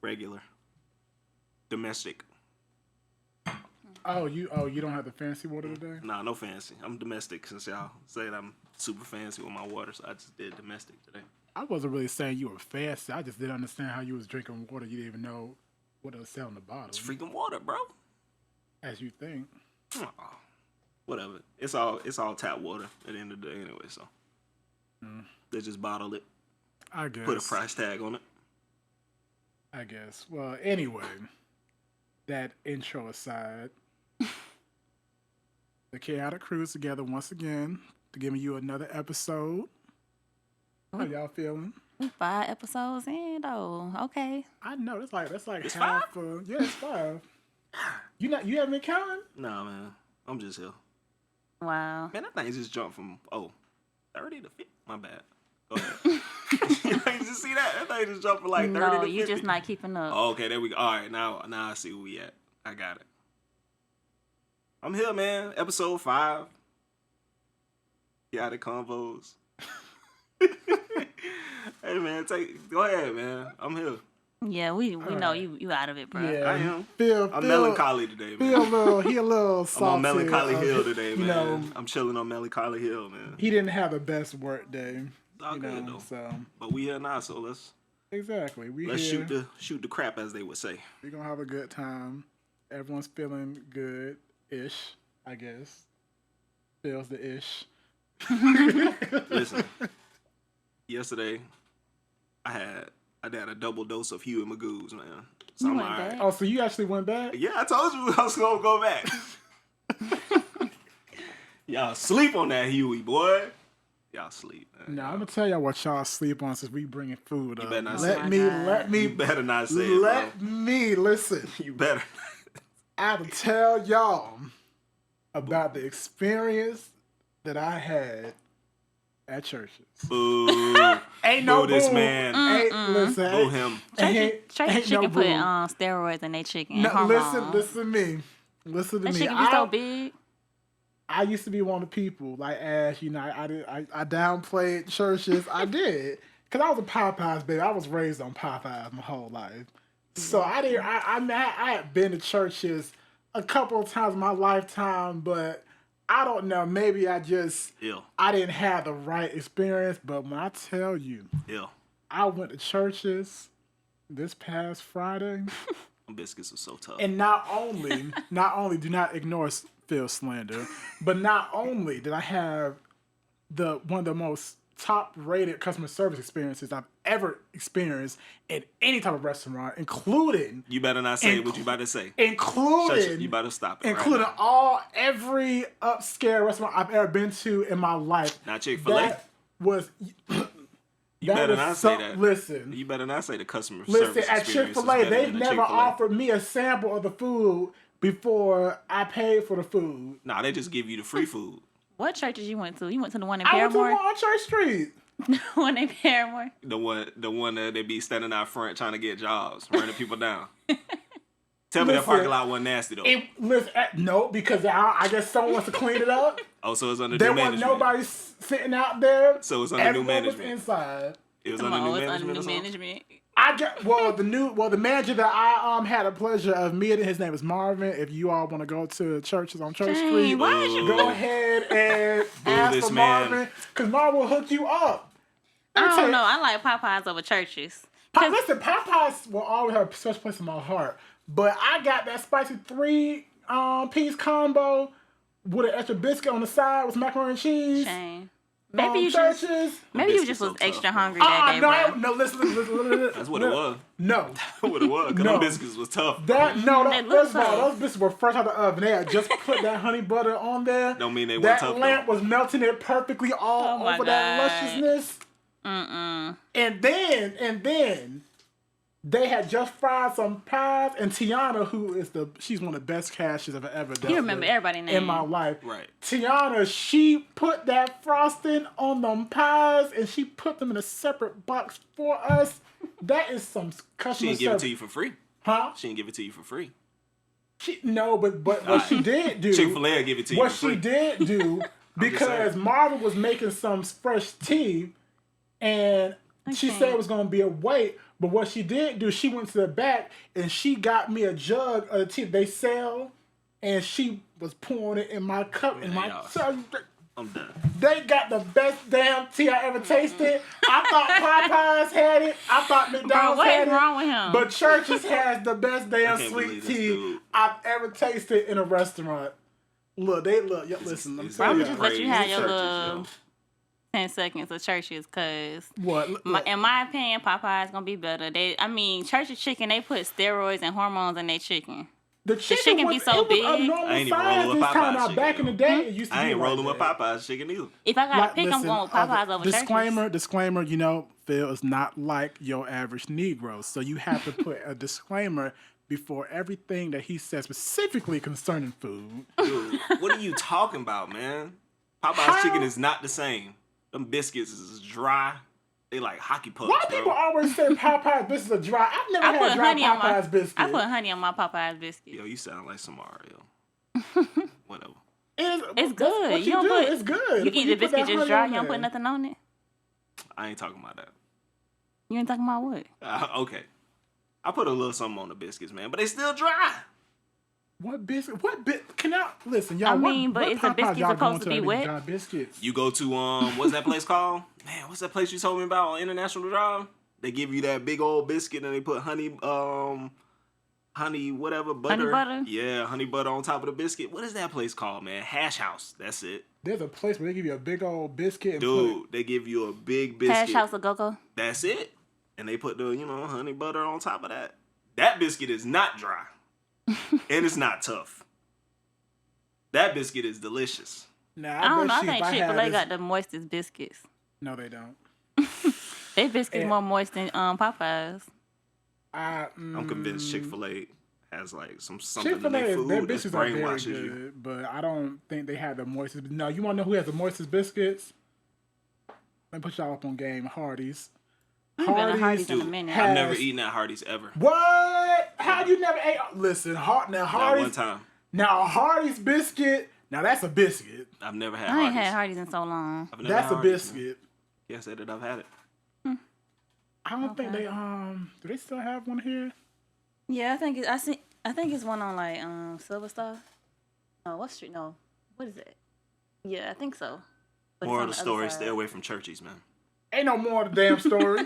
Regular. Domestic. You don't have the fancy water today? Nah, no fancy. I'm domestic since y'all said I'm super fancy with my water, so I just did domestic today. I wasn't really saying you were fancy. I just didn't understand how you was drinking water. You didn't even know what it was selling in the bottle. It's freaking water, bro. As you think. Oh, whatever. It's all tap water at the end of the day anyway, so. They just bottle it. I guess. Put a price tag on it. I guess. Well, anyway, that intro aside, the Chaotic Crew is together once again to giving you another episode. How y'all feeling? 5 episodes in though. Okay. I know that's like it's half. 5? Yeah, it's 5. You haven't been counting? Nah, man. I'm just here. Wow. Man, that thing just jumped from 30 to 50. My bad. Go ahead. You just see that? That thing just jumped from like 30 to 50. No, you just not keeping up. Oh, okay, there we go. All right, now I see where we at. I got it. I'm here, man. Episode 5. Chaotic Convos. Hey, man, go ahead, man. I'm here. Yeah, we know you out of it, bro. Yeah, I am. Phil, I'm melancholy today, man. He a little salty. I'm on Melancholy Hill today, man. You know, I'm chilling on Melancholy Hill, man. he didn't have the best work day. It's all good, though. So. But we here now, so let's here. shoot the crap, as they would say. We're gonna have a good time. Everyone's feeling good-ish, I guess. Feels the ish. Listen, yesterday I had a double dose of Huey Magoo's, man. So I'm all right. Oh, so you actually went back? Yeah, I told you I was gonna go back. Y'all sleep on that Huey, boy. Y'all sleep, man. No, I'm gonna tell y'all what y'all sleep on since we bringing food up. You better not let me. You better not say it, Let me listen. You better. I have to tell y'all about the experience that I had at churches. Boo. Ain't no boo this boo. man. Ain't listen. Boo him. Church chicken put steroids in their chicken. No, listen to me. Listen to that me. Chicken be so big. I used to be one of the people like Ash. You know, I downplayed churches. I did because I was a Popeyes baby. I was raised on Popeyes my whole life. So I had been to churches a couple of times in my lifetime, but I don't know. Maybe I didn't have the right experience. But when I tell you, I went to churches this past Friday. Biscuits are so tough. And not only do not ignore Phil slander, but not only did I have one of the most top-rated customer service experiences I've ever experienced in any type of restaurant, including... You better not say what you about to say. Including... You better stop it. Including every upscale restaurant I've ever been to in my life. Not Chick-fil-A? That was... You better not say that. Listen. You better not say the customer service experience at Chick-fil-A, they've never offered me a sample of the food before I paid for the food. Nah, they just give you the free food. What churches you went to? You went to the one in I went Paramore? to the one on Church Street. The one in Paramore? The one that they be standing out front trying to get jobs, running people down. Tell me that parking lot wasn't nasty, though. No, because I guess someone wants to clean it up. Oh, so it's under new management. There wasn't nobody sitting out there. So it's under new management. Everyone was inside. It was under new management. The manager that I had the pleasure of meeting, his name is Marvin. If you all want to go to churches on Church Street, go ahead and ask for Marvin, because Marvin will hook you up. I don't know. I like Popeyes over churches. Listen, Popeyes will always have a special place in my heart, but I got that spicy 3-piece combo with an extra biscuit on the side with macaroni and cheese. Shame. Maybe you just was extra hungry that day, bro. No, listen. That's what it was. No. That's what it was, because them biscuits was tough. First of all, those biscuits were fresh out of the oven. They had just put that honey butter on there. Don't mean they weren't tough, That lamp was melting it perfectly all over that lusciousness. Mm-mm. And then they had just fried some pies, and Tiana, she's one of the best cashiers I've ever done. You remember everybody's name in my life, right? Tiana, she put that frosting on them pies, and she put them in a separate box for us. That is some customer service. She didn't give it to you for free, huh? She didn't give it to you for free. But what she did do, Chick-fil-A give it to you. What for free. she did do, because Marvin was making some fresh tea, and she said it was going to be a wait. But what she did do, she went to the back and she got me a jug of the tea they sell, and she was pouring it in my cup. I'm done. They got the best damn tea I ever tasted. I thought Popeyes had it. I thought McDonald's what had is it. wrong with him? But Church's has the best damn can't sweet believe tea this, I've ever tasted in a restaurant. Look, listen. I'm it's I'm telling just you. let you have your Churches, little 10 seconds of Churches, cause What? in my opinion, Popeye's gonna be better. Church's chicken, they put steroids and hormones in their chicken. The chicken be so big. A normal I ain't even size rolling with this time Popeyes out. chicken, Back in the day, it used to be I ain't like rolling with that. Popeyes chicken either. If I gotta pick, I'm Listen, going with Popeyes over Church's. Disclaimer, you know, Phil is not like your average Negro. So you have to put a disclaimer before everything that he says specifically concerning food. Dude, what are you talking about, man? Popeyes chicken is not the same. Them biscuits is dry. They like hockey pucks, Why bro. people always say Popeyes biscuits are dry? I've never had dry Popeyes biscuits. I put honey on my Popeyes biscuit. Yo, you sound like some Mario. Whatever. It's good. What you do? It's good. You eat the put biscuit that just honey dry. on You don't there. put nothing on it. I ain't talking about that. You ain't talking about what? Okay. I put a little something on the biscuits, man, but they still dry. What biscuit? Can I listen, y'all? I mean, what is the Popeyes biscuit y'all supposed to going be wet? Dry biscuits. You go to what's that place called? Man, what's that place you told me about on International Drive? They give you that big old biscuit and they put honey whatever butter. Honey butter? Yeah, honey butter on top of the biscuit. What is that place called, man? Hash House. That's it. There's a place where they give you a big old biscuit. And Dude, they give you a big biscuit. Hash House of Go-Go? That's it. And they put the, honey butter on top of that. That biscuit is not dry. And it's not tough. That biscuit is delicious. Nah, I don't know. I bet think Chick-fil-A got the moistest biscuits. No, they don't. They biscuits more moist than Popeyes. I'm convinced Chick-fil-A has like something in Chick-fil-A, their their food that biscuits are very brainwashes good, you. but I don't think they have the moistest. No, you want to know who has the moistest biscuits? Let me put y'all up on game. Hardee's. Hardee's in a Dude, minute. I've never eaten at Hardee's ever. What? How you never ate? Listen, Hardee's. Not one time. Now a Hardee's biscuit. Now that's a biscuit. I've never had I ain't Hardee's. had Hardee's in so long. I've never That's had a Hardee's, biscuit. man. Can't say that I've had it. I don't think they do they still have one here? Yeah, I think it's one on like Silver Star. No, what street? No, what is it? Yeah, I think so. But Moral of the story: stay away from Churchies, man. Ain't no more of the damn story.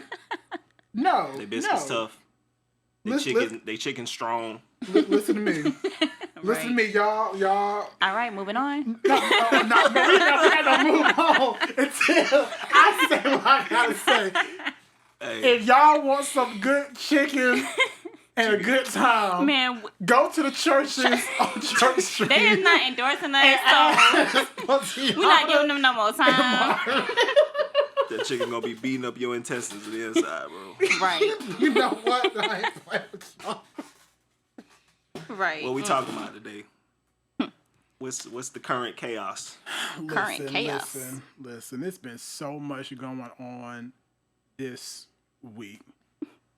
No, They biscuits tough. They chicken strong. Listen to me. Listen to me, y'all. All right, moving on. No, we gotta move on until I say what I gotta say. Hey. If y'all want some good chicken and a good time, Man, go to the Churches on Church Street. they is not endorsing us, so we're not giving them no more time. That chicken gonna be beating up your intestines to the inside, bro. Right. You know what? I ain't playing with y'all. Right. What we talking about today? What's the current chaos? Current chaos. Listen. It's been so much going on this week.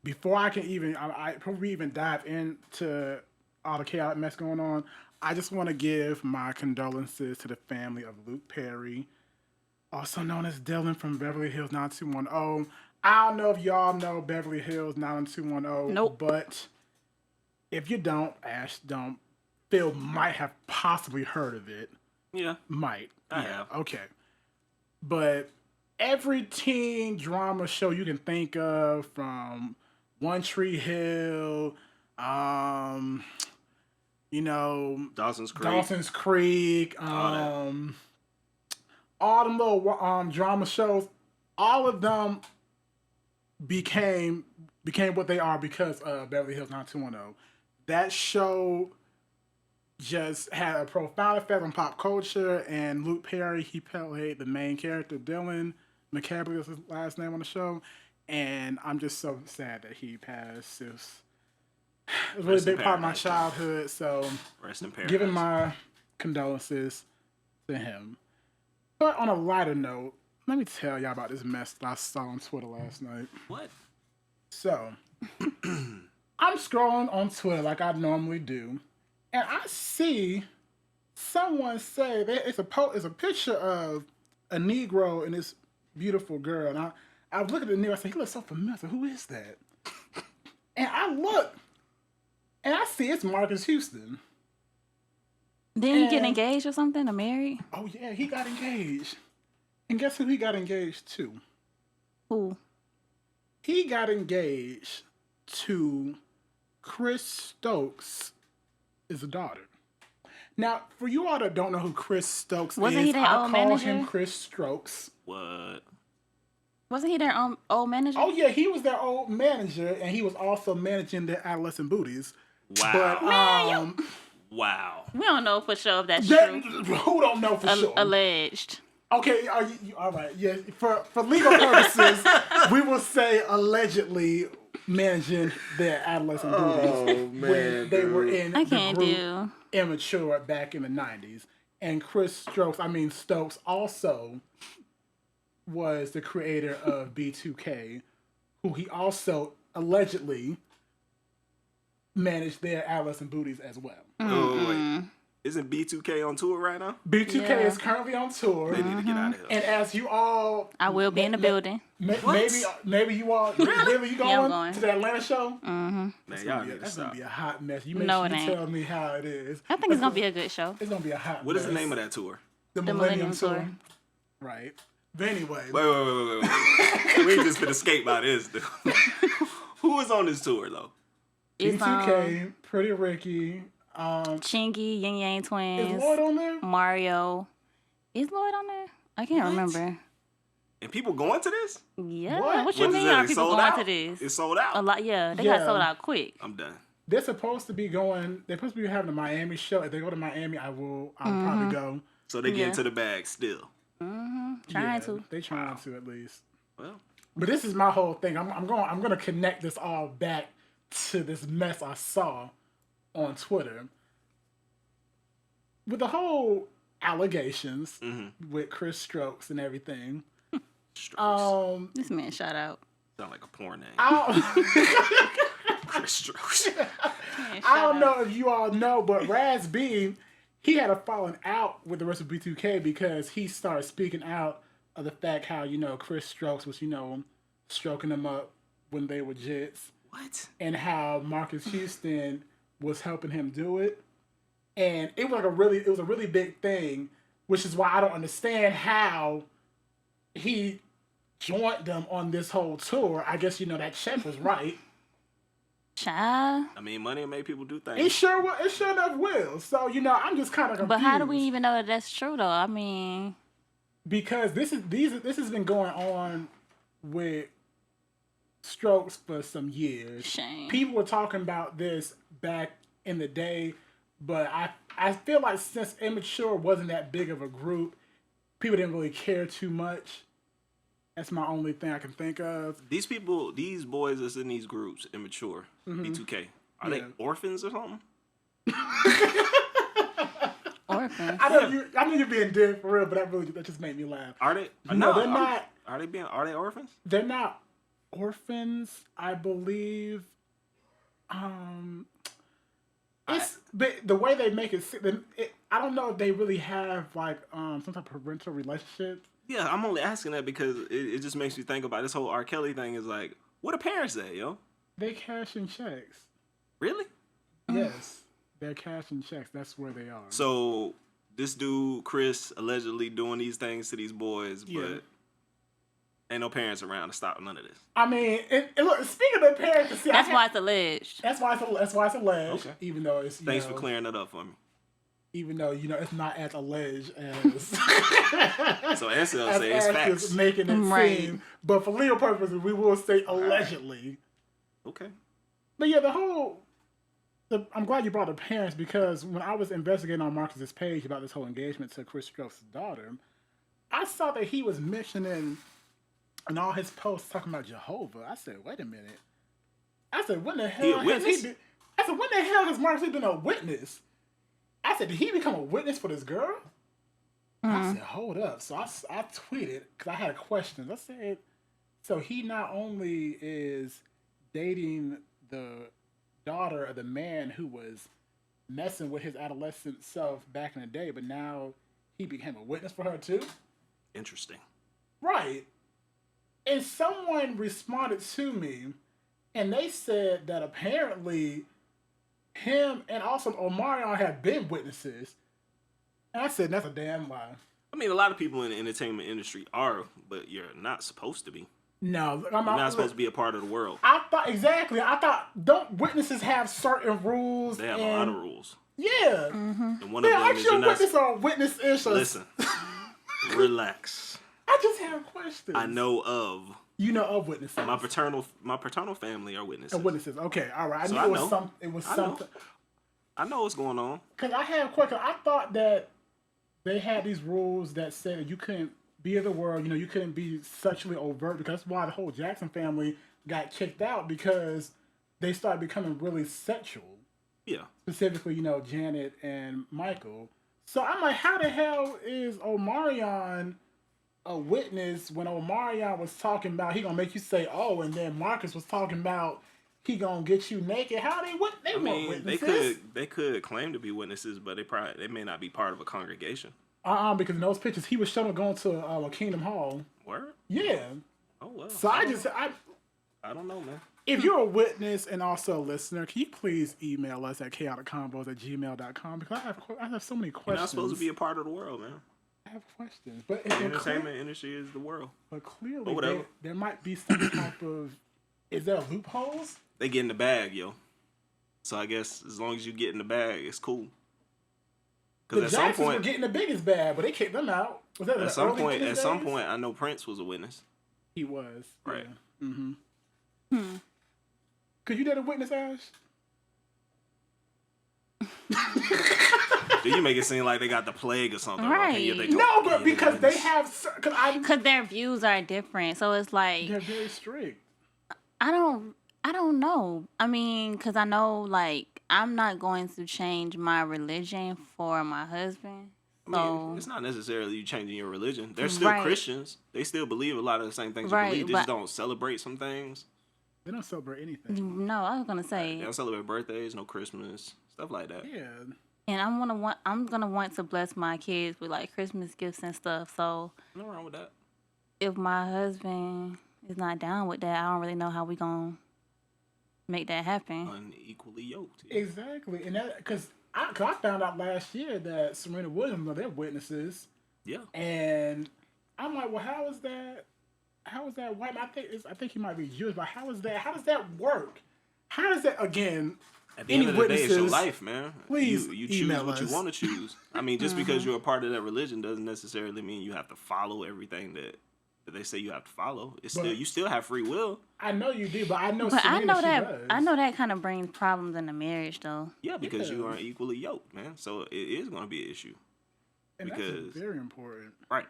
Before I can even, I probably even dive into all the chaos mess going on, I just want to give my condolences to the family of Luke Perry, also known as Dylan from Beverly Hills 90210. I don't know if y'all know Beverly Hills 90210. Nope. But if you don't, Ash, don't. Phil might have possibly heard of it. Yeah, Might. I have. Okay. But every teen drama show you can think of, from One Tree Hill, Dawson's Creek, all them little drama shows, all of them became what they are because of Beverly Hills 90210. That show just had a profound effect on pop culture, and Luke Perry, he played the main character, Dylan McCabe was his last name on the show, and I'm just so sad that he passed. It was a really big part of my childhood, so Rest in paradise. giving my condolences to him. But on a lighter note, let me tell y'all about this mess that I saw on Twitter last night. What? So, I'm scrolling on Twitter like I normally do, and I see someone say it's a picture of a Negro and this beautiful girl, and I was looking at the Negro. I said, "He looks so familiar. Who is that?" I look, and I see it's Marcus Houston. Didn't he get engaged or something, or married? Oh, yeah, he got engaged. And guess who he got engaged to? Who? He got engaged to Chris Stokes' daughter. Now, for you all that don't know who Chris Stokes Wasn't is, he their I old call manager? him Chris Strokes. What? Wasn't he their old manager? Oh, yeah, he was their old manager, and he was also managing their adolescent booties. Wow. But, Man, Wow. We don't know for sure if that's true. Who don't know for sure? Alleged. Okay, are you all right? Yeah, for legal purposes, we will say allegedly managing their adolescent booties when they were in I the can't group do. Immature back in the 90s. And Chris Stokes also was the creator of B2K, who he also allegedly managed their adolescent booties as well. Oh, wait. Isn't B2K on tour right now? B2K is currently on tour. They need to get out of here. And as you all... I will be in the building. Maybe you all... Really? You going, Yeah, I'm going to the Atlanta show? Man, y'all need to That's going to stop. be a hot mess. You make No, sure it you ain't. tell me how it is. I think it's going to be a good show. It's going to be a hot What mess. is the name of that tour? The Millennium Tour. Right. But anyway. Wait. We ain't just finna escape by this, dude. Who is on this tour, though? It's B2K, Pretty Ricky... Chingy, Yin Yang Twins. Is Lloyd on there? Mario. Is Lloyd on there? I can't remember. And people going to this? Yeah. What? What you What is mean that? are It people sold going out? to this? It's sold out. A lot, yeah. They got sold out quick. I'm done. They're supposed to be having a Miami show. If they go to Miami, I'll probably go. So they get into the bag still. Trying to. They trying to at least. Well, But this is my whole thing. I'm going to connect this all back to this mess I saw on Twitter with the whole allegations with Chris Strokes and everything. Strokes. This man shout out. Sound like a porn name. Chris Strokes. I don't know if you all know, but Raz B, he had a falling out with the rest of B2K because he started speaking out of the fact how, Chris Strokes was, stroking them up when they were jits. What? And how Marcus Houston was helping him do it. And it was a really big thing, which is why I don't understand how he joined them on this whole tour. I guess, that check was right. Child. I mean, money will make people do things. It sure enough will. So, I'm just kind of confused. But how do we even know that that's true, though? I mean... Because this has been going on with Strokes for some years. Shame. People were talking about this back in the day, but I feel like since Immature wasn't that big of a group, people didn't really care too much. That's my only thing I can think of. These boys that's in these groups, Immature, B2K, are they orphans or something? Orphans. I know you're being dead for real, but that just made me laugh. Are they? No, they're not. Are they orphans? They're not orphans, I believe. But the way they make it, I don't know if they really have like some type of parental relationship. Yeah, I'm only asking that because it just makes me think about this whole R. Kelly thing. Is like, what do parents say, yo? They cash in checks. Really? Yes, they're cashing checks. That's where they are. So this dude Chris allegedly doing these things to these boys, but ain't no parents around to stop none of this. I mean, look. Speaking of parents, that's why it's alleged. That's why it's alleged. Okay. Even though it's Thanks for clearing that up for me. Even though it's not as alleged as so SL say it's facts, making it seem. But for legal purposes, we will say allegedly. Okay. But yeah, I'm glad you brought the parents because when I was investigating on Marcus's page about this whole engagement to Chris Strokes' daughter, I saw that he was mentioning in all his posts talking about Jehovah. I said, wait a minute. I said, when the hell has Marcus been a witness? I said, did he become a witness for this girl? I said, hold up. So I tweeted, because I had questions. I said, so he not only is dating the daughter of the man who was messing with his adolescent self back in the day, but now he became a witness for her too? Interesting. Right. And someone responded to me And they said that apparently him and also Omarion have been witnesses. And I said, that's a damn lie. I mean, a lot of people in the entertainment industry are, but you're not supposed to be. No, You're not supposed to be a part of the world. I thought, don't witnesses have certain rules? They have a lot of rules. Yeah. And one of them is you're witness or witness issues. Listen, relax. I just have questions. I know of. You know of witnesses. My paternal family are witnesses. Witnesses. Okay, all right. So I knew it was something. I know what's going on. Because I have a question. I thought that they had these rules that said you couldn't be of the world. You couldn't be sexually overt, because that's why the whole Jackson family got kicked out, because they started becoming really sexual. Yeah. Specifically, Janet and Michael. So I'm like, how the hell is Omarion a witness when Omarion was talking about he gonna make you say oh, and then Marcus was talking about he gonna get you naked? How they weren't witnesses? They could claim to be witnesses, but they may not be part of a congregation. Because in those pictures he was showing going to a Kingdom Hall. Word? Yeah. Oh well. So I don't know, man. If you're a witness and also a listener, can you please email us at chaoticconvos@gmail.com? Because I have so many questions. You're not supposed to be a part of the world, man. I have questions, but the entertainment industry is the world. But clearly, there might be some type of. Is there loopholes? They get in the bag, yo. So I guess as long as you get in the bag, it's cool. The Jacksons were getting the biggest bag, but they kicked them out. Was that at some point? At some point, I know Prince was a witness. He was, right. Yeah. Mm-hmm. Could you dare to witness, Ash? Do you make it seem like they got the plague or something? Right. No, but because they have... Because their views are different. So it's like... They're very strict. I don't know. I mean, because I know, like, I'm not going to change my religion for my husband. I mean, it's not necessarily you changing your religion. They're still Christians. They still believe a lot of the same things you believe. They just don't celebrate some things. They don't celebrate anything. No, I was gonna say they don't celebrate birthdays, no Christmas, stuff like that. Yeah. And I'm gonna want to bless my kids with like Christmas gifts and stuff. So nothing wrong with that. If my husband is not down with that, I don't really know how we gonna make that happen. Unequally yoked. Yeah. Exactly, and that because I found out last year that Serena Williams, they're witnesses. Yeah. And I'm like, well, how is that? How is that white? I think he might be Jewish, but how is that? How does that work? How does that again? At the end of the day, it's your life, man. Please, you choose what you want to choose. I mean, just because you're a part of that religion doesn't necessarily mean you have to follow everything that they say you have to follow. You still have free will. I know you do, but I know. But Serena, I know that kind of brings problems in the marriage, though. Yeah, because you aren't equally yoked, man. So it is going to be an issue. And that's very important, right?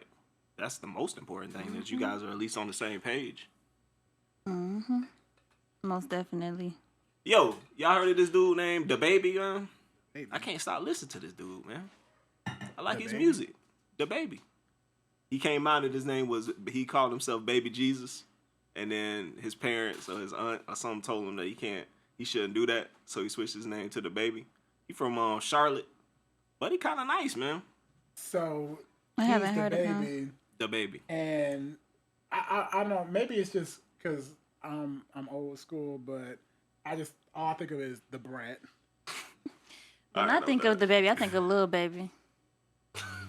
That's the most important thing, that you guys are at least on the same page. Mm-hmm. Most definitely. Yo, y'all heard of this dude named Da Baby, man? I can't stop listening to this dude, man. I like his music. Da Baby. He came out and his name he called himself Baby Jesus. And then his parents or his aunt or something told him that he shouldn't do that. So he switched his name to Da Baby. He from Charlotte. But he kind of nice, man. So I haven't heard of him. Da Baby. And I know maybe it's just because I'm old school, but all I think of is the brat. When I think of Da Baby, I think of Lil Baby.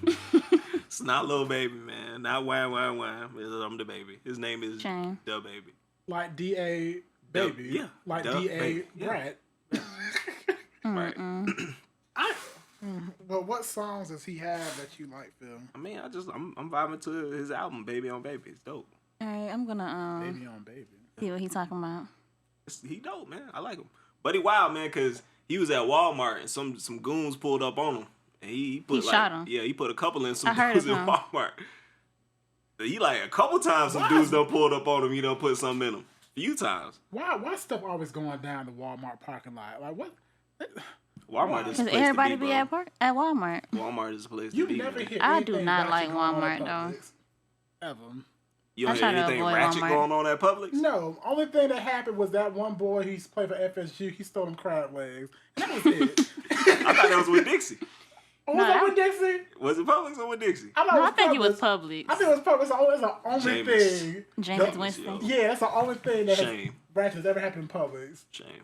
It's not Lil Baby, man. Not Wham. I'm Da Baby. His name is Da Baby. Like D.A. Baby. Yeah. Like D.A. Brat. Yeah. Right. Well, what songs does he have that you like, Phil? I mean, I'm vibing to his album, Baby on Baby. It's dope. All right, I'm gonna Baby on Baby. See what he's talking about. He dope, man. I like him. But he wild, man, because he was at Walmart and some goons pulled up on him. And he shot him. Yeah, he put a couple in some dudes in Walmart. He like a couple times some dudes done pulled up on him. He done put something in him. A few times. Why stuff always going down the Walmart parking lot? Like what? Walmart is a place everybody to be, be at Walmart. Walmart is a place You to be. never hear I do not like Walmart though. Ever. You don't hear anything ratchet going on at Publix? No. Only thing that happened was that one boy who played for FSU. He stole them crab legs. And that was it. I thought that was with Dixie. Oh, was that with Dixie? Was it Publix or with Dixie? I think it was Publix. I think it was Publix. It's the only thing. James Winston. Yeah, that's the only thing that has ever happened in Publix. Shame.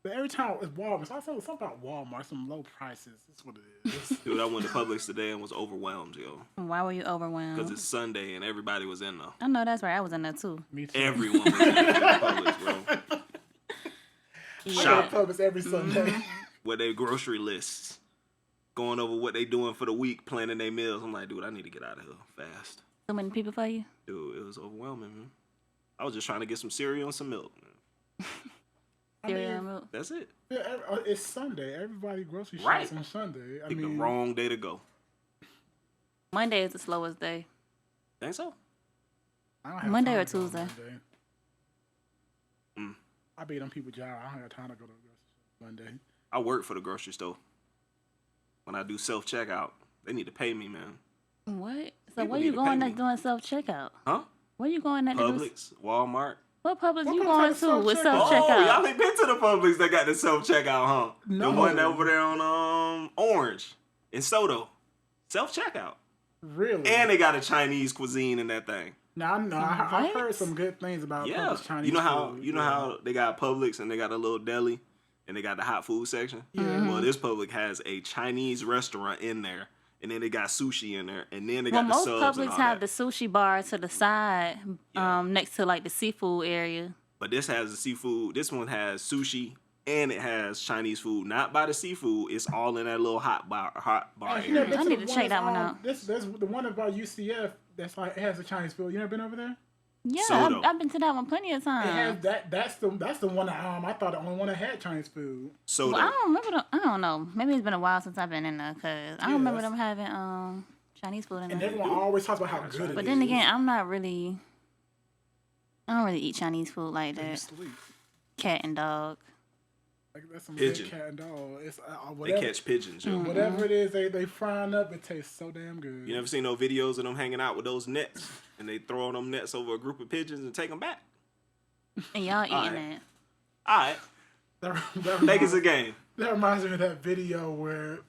But every time it's Walmart. So I said something about Walmart, some low prices. That's what it is. Dude, I went to Publix today and was overwhelmed, yo. Why were you overwhelmed? Because it's Sunday and everybody was in there. I know that's right. I was in there too. Me too. Everyone was in Publix, bro. I go to Publix every Sunday. With their grocery lists. Going over what they doing for the week, planning their meals. I'm like, dude, I need to get out of here fast. So many people for you? Dude, it was overwhelming, man. I was just trying to get some cereal and some milk, man. Cereal and milk? That's it. Yeah, it's Sunday. Everybody grocery shops on Sunday. The wrong day to go. Monday is the slowest day. Think so? Monday or Tuesday? I be them people job. I don't have time to go to the grocery store Monday. I work for the grocery store. When I do self-checkout, they need to pay me, man. What? So where you going that's doing self-checkout? Huh? Where you going that Publix, Walmart. What Publix you going to with self-checkout? Oh, y'all ain't been to the Publix that got the self-checkout, huh? No. The one over there on Orange in Soto. Self-checkout. Really? And they got a Chinese cuisine in that thing. Now I know. I've heard some good things about Publix Chinese food. You know how they got Publix and they got a little deli and they got the hot food section? Yeah. Well, this Publix has a Chinese restaurant in there. And then they got sushi in there, and then they got the subs and all most Publix have that. the sushi bar to the side, next to like the seafood area. But this has the seafood. This one has sushi, and it has Chinese food. Not by the seafood. It's all in that little hot bar area. I need to check that one out. There's the one about UCF that's like it has the Chinese food. You never been over there? Yeah, I've been to that one plenty of times. It has that. That's the one that I thought the only one that had Chinese food. So I don't remember. I don't know. Maybe it's been a while since I've been in there because I don't remember them having Chinese food in there. And everyone always talks about how good it is. But then again, I don't really eat Chinese food like that. Cat and dog. Like that's some pigeon. Cat and dog. It's they catch pigeons. Yo. Whatever it is, they frying up. It tastes so damn good. You never seen no videos of them hanging out with those nets and they throw them nets over a group of pigeons and take them back? And y'all eating that? All right. Make it a game. That reminds me of that video where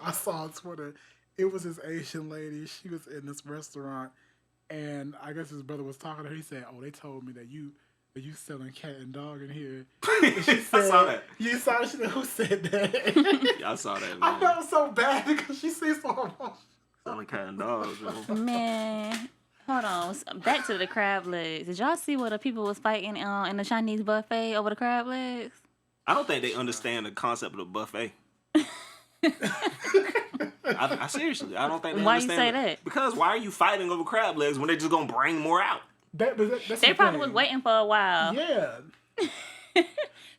I saw on Twitter. It was this Asian lady. She was in this restaurant, and I guess his brother was talking to her. He said, "Oh, they told me that you selling cat and dog in here." And she said, I saw that. You saw it? She said, "Who said that?" Yeah, I saw that. Man. I felt so bad because she sees so much. Selling cat and dogs, yo. Man, hold on. Back to the crab legs. Did y'all see what the people was fighting in the Chinese buffet over the crab legs? I don't think they understand the concept of the buffet. I seriously, I don't think they understand. Why you say that? Because why are you fighting over crab legs when they just gonna bring more out? That's They probably was waiting for a while. Yeah.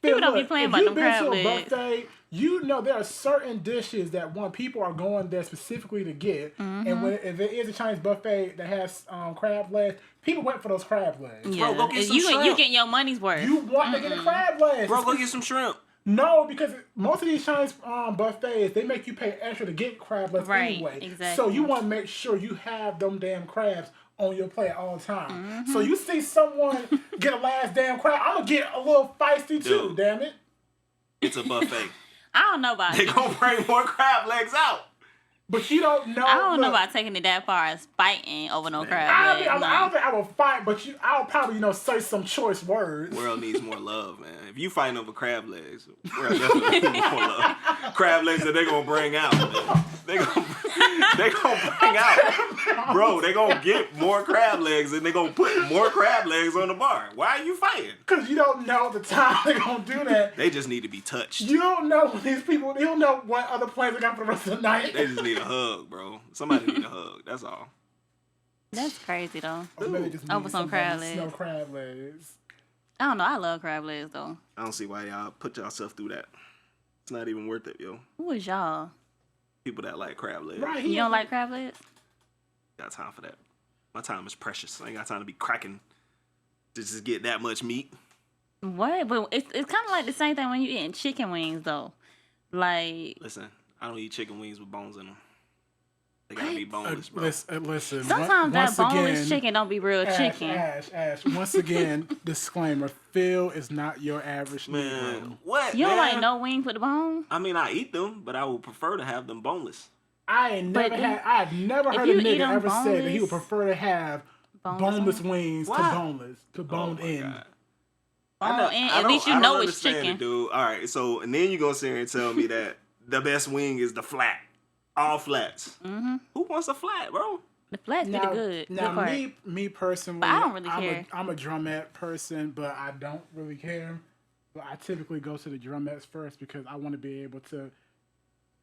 People don't be playing about them crab legs. If you've been to a buffet, you know there are certain dishes that people are going there specifically to get. Mm-hmm. And if it is a Chinese buffet that has crab legs, people wait for those crab legs. Yeah. Bro, go get some shrimp. You getting your money's worth. You want to get a crab legs. Bro, go get some shrimp. No, because most of these Chinese buffets, they make you pay extra to get crab legs anyway. Exactly. So you want to make sure you have them damn crabs on your plate all the time. Mm-hmm. So you see someone get a last damn crab, I'm going to get a little feisty too, damn it. It's a buffet. I don't know about They gonna bring more crab legs out. But you don't know. I don't know about taking it that far as fighting over no crab legs. I don't think I will fight, but I'll probably, say some choice words. The world needs more love, man. If you fighting over crab legs, the world definitely needs more love. Crab legs that they gonna bring out, man. They gonna bring out. Bro, they gonna get more crab legs and they gonna put more crab legs on the bar. Why are you fighting? Because you don't know the time they're gonna do that. They just need to be touched. You don't know these people, you don't know what other plans they got for the rest of the night. They just need a hug, bro. Somebody need a hug. That's all. That's crazy, though. Over some crab legs. No crab legs. I don't know. I love crab legs, though. I don't see why y'all put yourself through that. It's not even worth it, yo. Who is y'all? People that like crab legs. Right. You don't like crab legs? Got time for that. My time is precious. I ain't got time to be cracking to just get that much meat. What? But it's kind of like the same thing when you eating chicken wings, though. Like, listen, I don't eat chicken wings with bones in them. They gotta be boneless, bro. Listen. Sometimes that boneless chicken don't be real chicken. Ash. Once again, disclaimer: Phil is not your average man. Negro. What? You don't like no wings with the bone? I mean, I eat them, but I would prefer to have them boneless. I never heard a nigga ever say that he would prefer to have boneless wings to boneless, to boned in. At least you know it's chicken. Dude. All right, so and then you gonna sit here and tell me that the best wing is the flat, all flats. Mm-hmm. Who wants a flat, bro? The flats be the good. Now, me personally, but I don't really care. I'm a drumette person, but I don't really care. But I typically go to the drumettes first because I want to be able to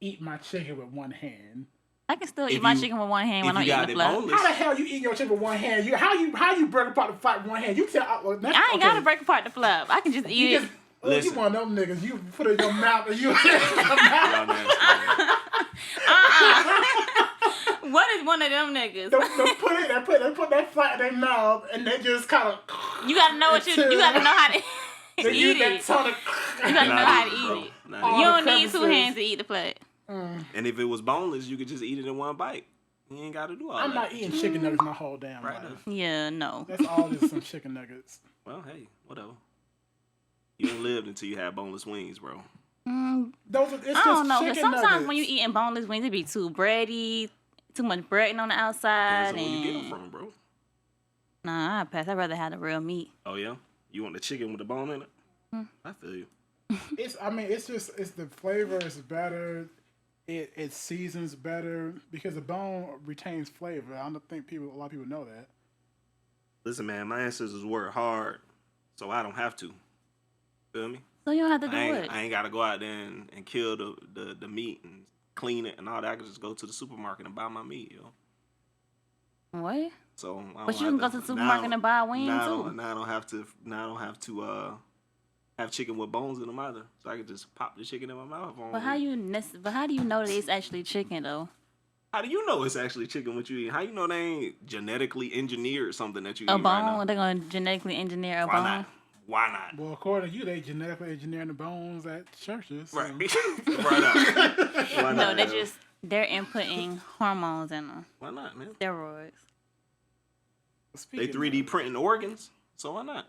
eat my chicken with one hand. I can still eat my chicken with one hand when I'm eating the flap. How the hell you eat your chicken with one hand? How you break apart the flap with one hand? You tell. I ain't gotta break apart the flap. I can just eat it. You one of them niggas. You put it in your mouth and you. What is one of them niggas? They put that flat in their mouth and they just kind of. You gotta know you gotta know how to eat it. You gotta know how to eat it. You don't need two hands to eat the flat. And if it was boneless, you could just eat it in one bite. You ain't got to do all that. I'm not eating chicken nuggets my whole damn life. Yeah, no. That's all just some chicken nuggets. Well, hey, whatever. You ain't lived until you had boneless wings, bro. I don't know. Because sometimes when you eating boneless wings, it be too bready, too much breading on the outside. Depends on where you get them from, bro. Nah, I'd pass. I'd rather have the real meat. Oh, yeah? You want the chicken with the bone in it? I feel you. It's the flavor is better. It seasons better because the bone retains flavor. I don't think a lot of people know that. Listen, man, my ancestors work hard, so I don't have to. Feel me? So you don't have to do it. I ain't got to go out there and kill the meat and clean it and all that. I can just go to the supermarket and buy my meat, yo. What? So, but you can go to the supermarket and buy a wing too. Now I don't have to have chicken with bones in them either. So I can just pop the chicken in my mouth. But how do you know that it's actually chicken though? How do you know it's actually chicken what you eat? How you know they ain't genetically engineered something that you eat right now? They're gonna genetically engineer a bone? Why not? Well, according to you, they genetically engineering the bones at churches. So. Right. Why not? No, they're inputting hormones in them. Why not, man? Steroids. They 3D printing organs, so why not?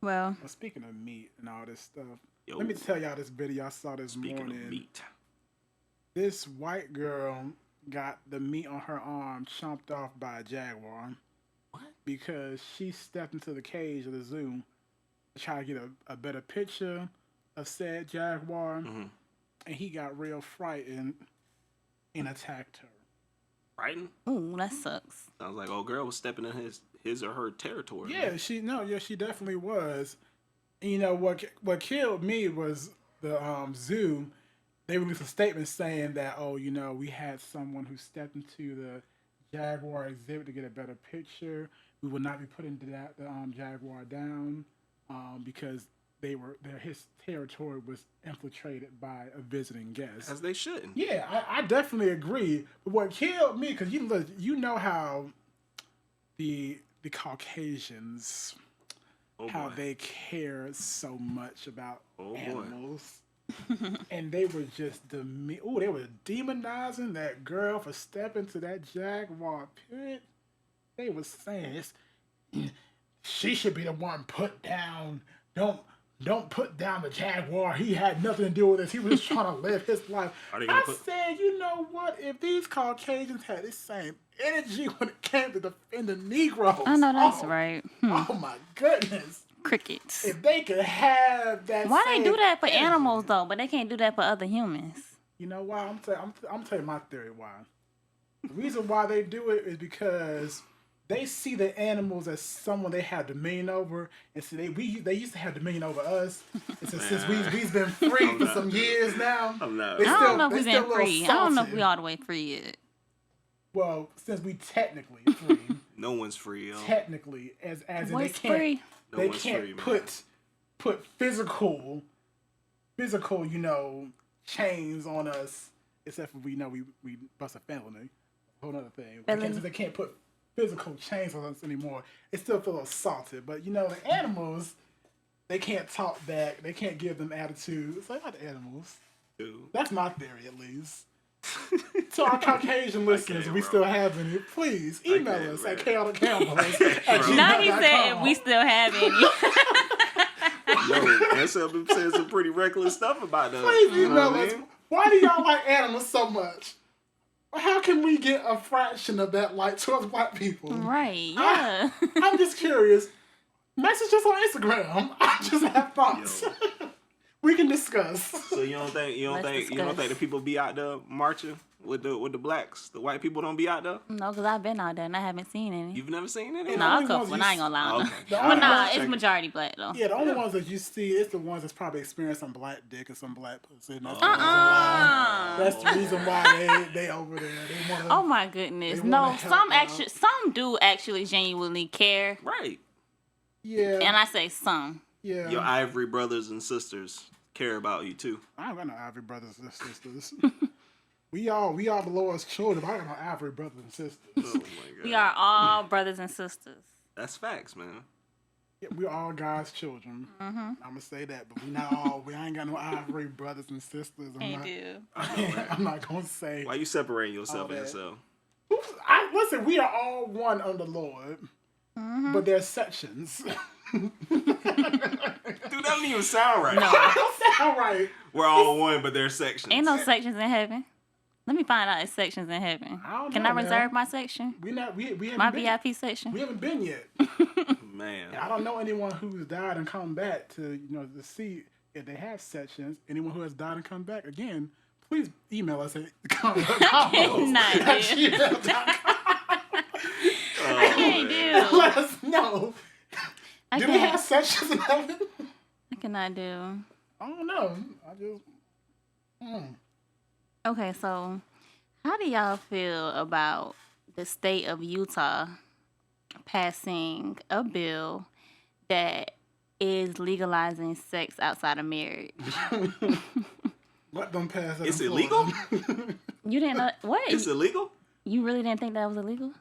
Well, speaking of meat and all this stuff, let me tell y'all this video I saw this morning. Speaking of meat. This white girl got the meat on her arm chomped off by a jaguar. What? Because she stepped into the cage of the zoo to try to get a better picture of said jaguar, and he got real frightened and attacked her. Frightened? Ooh, that sucks. Sounds like old girl was stepping in his or her territory. Yeah, she definitely was. And you know what killed me was the zoo. They released a statement saying that we had someone who stepped into the jaguar exhibit to get a better picture. We will not be putting the jaguar down because his territory was infiltrated by a visiting guest. As they should. Yeah, I definitely agree. But what killed me, because you know how the Caucasians, how they care so much about animals. And they were just they were demonizing that girl for stepping to that jaguar pit. They were saying she should be the one put down. Don't put down the jaguar. He had nothing to do with this. He was just trying to live his life. Said, you know what? If these Caucasians had this same energy when it came to defend the Negroes. I know that's right. Oh my goodness. Crickets. If they could have that. Why they do that for animals though, but they can't do that for other humans? You know why? I'm telling you my theory why. The reason why they do it is because they see the animals as someone they have dominion over, and so they used to have dominion over us. And so since we've been free for some years now, I'm not. I don't know if we've been free. I don't know if we all the way free yet. Well, since we technically free, no one's free. Yo. Technically, as in they can't. Free? They can't put physical, chains on us. Except for we bust a felony, a whole other thing. They can't put physical chains on us anymore. It still feels assaulted, but the animals, they can't talk back. They can't give them attitude. It's like not the animals. Dude. That's my theory, at least. To our Caucasian listeners, we still have any, please email us at chaoticcampbells. Now he said we still have any. Yo, Ansel been saying some pretty reckless stuff about that. Please email us. Why do y'all like animals so much? How can we get a fraction of that like towards white people? Right, yeah. I'm just curious. Message us on Instagram. I just have thoughts. We can discuss. So you don't think the people be out there marching with the blacks? The white people don't be out there? No, because I've been out there and I haven't seen any. You've never seen any? No, a couple. I ain't gonna lie. Okay. But nah, it's majority black though. Yeah, the only ones that you see is the ones that's probably experienced some black dick or some black pussy. That's the reason why they over there. They wanna, oh my goodness. No, some do actually genuinely care. Right. Yeah. And I say some. Yeah. Your ivory brothers and sisters care about you too. I ain't got no ivory brothers and sisters. we all the Lord's children. But I got no ivory brothers and sisters. Oh my God. We are all brothers and sisters. That's facts, man. Yeah, we're all God's children. Mm-hmm. I'm gonna say that, but we not all. We ain't got no ivory brothers and sisters. I'm not gonna say. Why you separating yourself and yourself? Listen, we are all one under the Lord, but there's sections. Dude, that don't even sound right. No. That don't sound right. We're all one, but there's sections. Ain't no sections in heaven. Let me find out if sections in heaven. Can I reserve my section? We haven't my been, VIP section. We haven't been yet. Man, I don't know anyone who's died and come back to to see if they have sections. Anyone who has died and come back again, please email us at convos. I can't do. Let us know. Do we have sections in heaven? I cannot do. I don't know. I just. Okay, so how do y'all feel about the state of Utah passing a bill that is legalizing sex outside of marriage? Let them pass it. It's illegal? You didn't know what? It's illegal? You really didn't think that was illegal?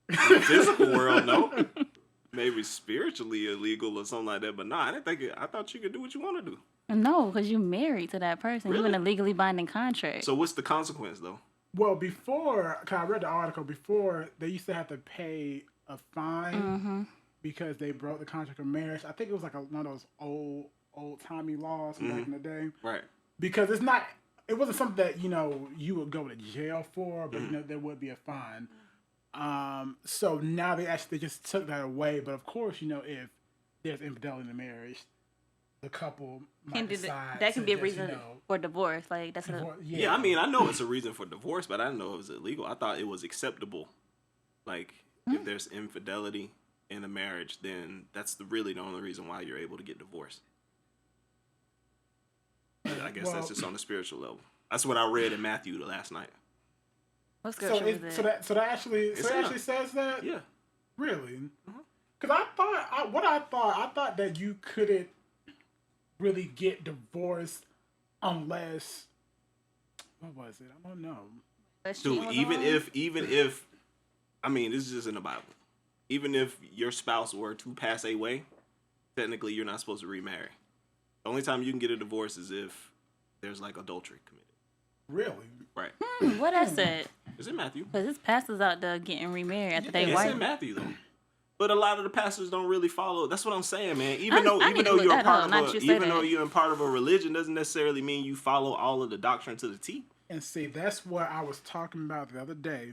In the physical world, no. Maybe spiritually illegal or something like that, but no, I didn't think it. I thought you could do what you want to do. No, because you're married to that person. Really? You're in a legally binding contract. So what's the consequence, though? Well, before, cause I read the article, before they used to have to pay a fine because they broke the contract of marriage. I think it was like one of those old-timey laws from back in the day. Right. Because it wasn't something that, you would go to jail for, but, there would be a fine. So now they just took that away. But of course, if there's infidelity in the marriage, the couple might decide that can be a reason for divorce. Like that's yeah. I mean, I know it's a reason for divorce, but I didn't know it was illegal. I thought it was acceptable. Like if there's infidelity in a marriage, then that's really the only reason why you're able to get divorced. I guess that's just on the spiritual level. That's what I read in Matthew last night. What scripture was that? So that actually says that? Yeah. Really? Because I thought that you couldn't really get divorced unless, what was it? I don't know. Dude, even if, I mean, this is just in the Bible. Even if your spouse were to pass away, technically you're not supposed to remarry. The only time you can get a divorce is if there's like adultery committed. Really? Right. What I said? It's in Matthew. Because this pastors out there getting remarried after they wife. It's in Matthew though. But a lot of the pastors don't really follow. That's what I'm saying, man. Even though you're part of a religion, doesn't necessarily mean you follow all of the doctrine to the T. And see, that's what I was talking about the other day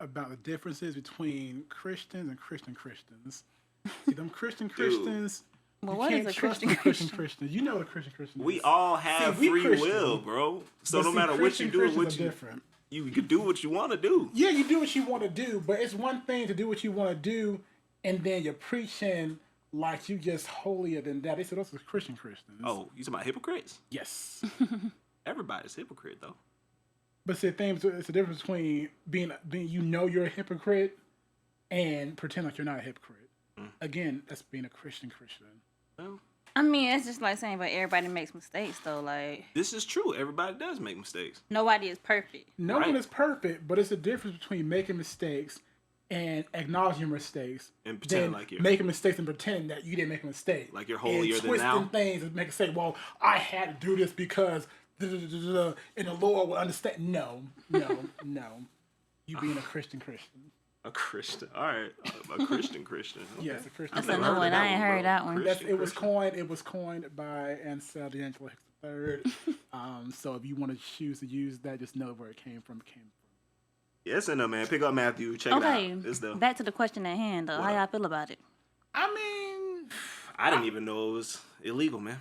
about the differences between Christians and Christians. See, them Christians. Well, what is a Christian? You know what a Christian. We all have free will, bro. So no matter what you do, you can do what you want to do. Yeah, you do what you want to do, but it's one thing to do what you want to do, and then you're preaching like you just holier than that. They said those are Christians. Oh, you talking about hypocrites? Yes. Everybody's hypocrite though. But see, it's the difference between being you're a hypocrite and pretend like you're not a hypocrite. Again, that's being a Christian. Well, I mean, it's just like saying, but everybody makes mistakes, though. Like this is true. Everybody does make mistakes. Nobody is perfect. No one is perfect, but it's a difference between making mistakes and acknowledging mistakes and pretending like you're making mistakes and pretending that you didn't make a mistake. Like you're holier than thou. Twisting things and make it say, "Well, I had to do this because," and the Lord will understand. No. You being a Christian. A Christian. All right. A Christian. Okay. Yes, a Christian. That's a new one. I ain't heard that one. It was coined by Ansel D'Angelo third. So if you want to choose to use that, just know where it came from. Yeah, it's in there, man. Pick up Matthew. Check it out. It's there. Back to the question at hand, though. How y'all feel about it? I mean, I didn't even know it was illegal, man.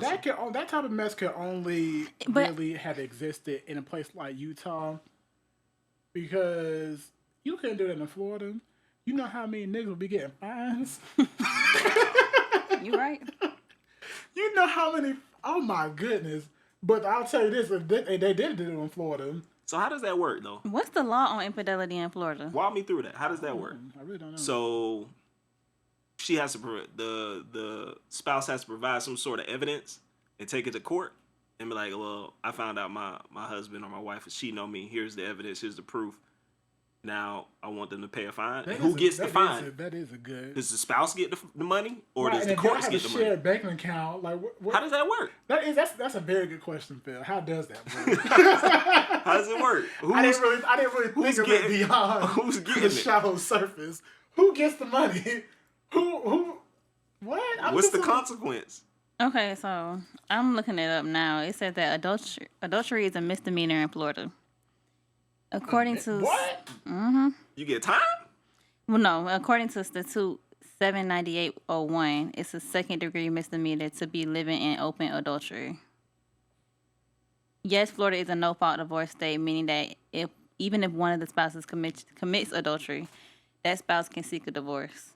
That type of mess could only really have existed in a place like Utah, because you couldn't do it in Florida. You know how many niggas would be getting fines? You right. You know how many... Oh, my goodness. But I'll tell you this. They did do it in Florida. So how does that work, though? What's the law on infidelity in Florida? Walk me through that. How does that work? I really don't know. So she has to... The spouse has to provide some sort of evidence and take it to court and be like, well, I found out my husband or my wife is cheating on me. Here's the evidence. Here's the proof. Now I want them to pay a fine. Who gets the fine? That is a good. Does the spouse get the money, or does the courts get the money? Shared bank account. Like, how does that work? That's a very good question, Phil. How does that work? How does it work? I didn't really think of it beyond who's getting the shallow surface. Who gets the money? Who? What? What's the consequence? Okay, so I'm looking it up now. It says that adultery is a misdemeanor in Florida. According to what? Mm-hmm. You get time? Well, no. According to Statute 79801, it's a second-degree misdemeanor to be living in open adultery. Yes, Florida is a no-fault divorce state, meaning that even if one of the spouses commits adultery, that spouse can seek a divorce.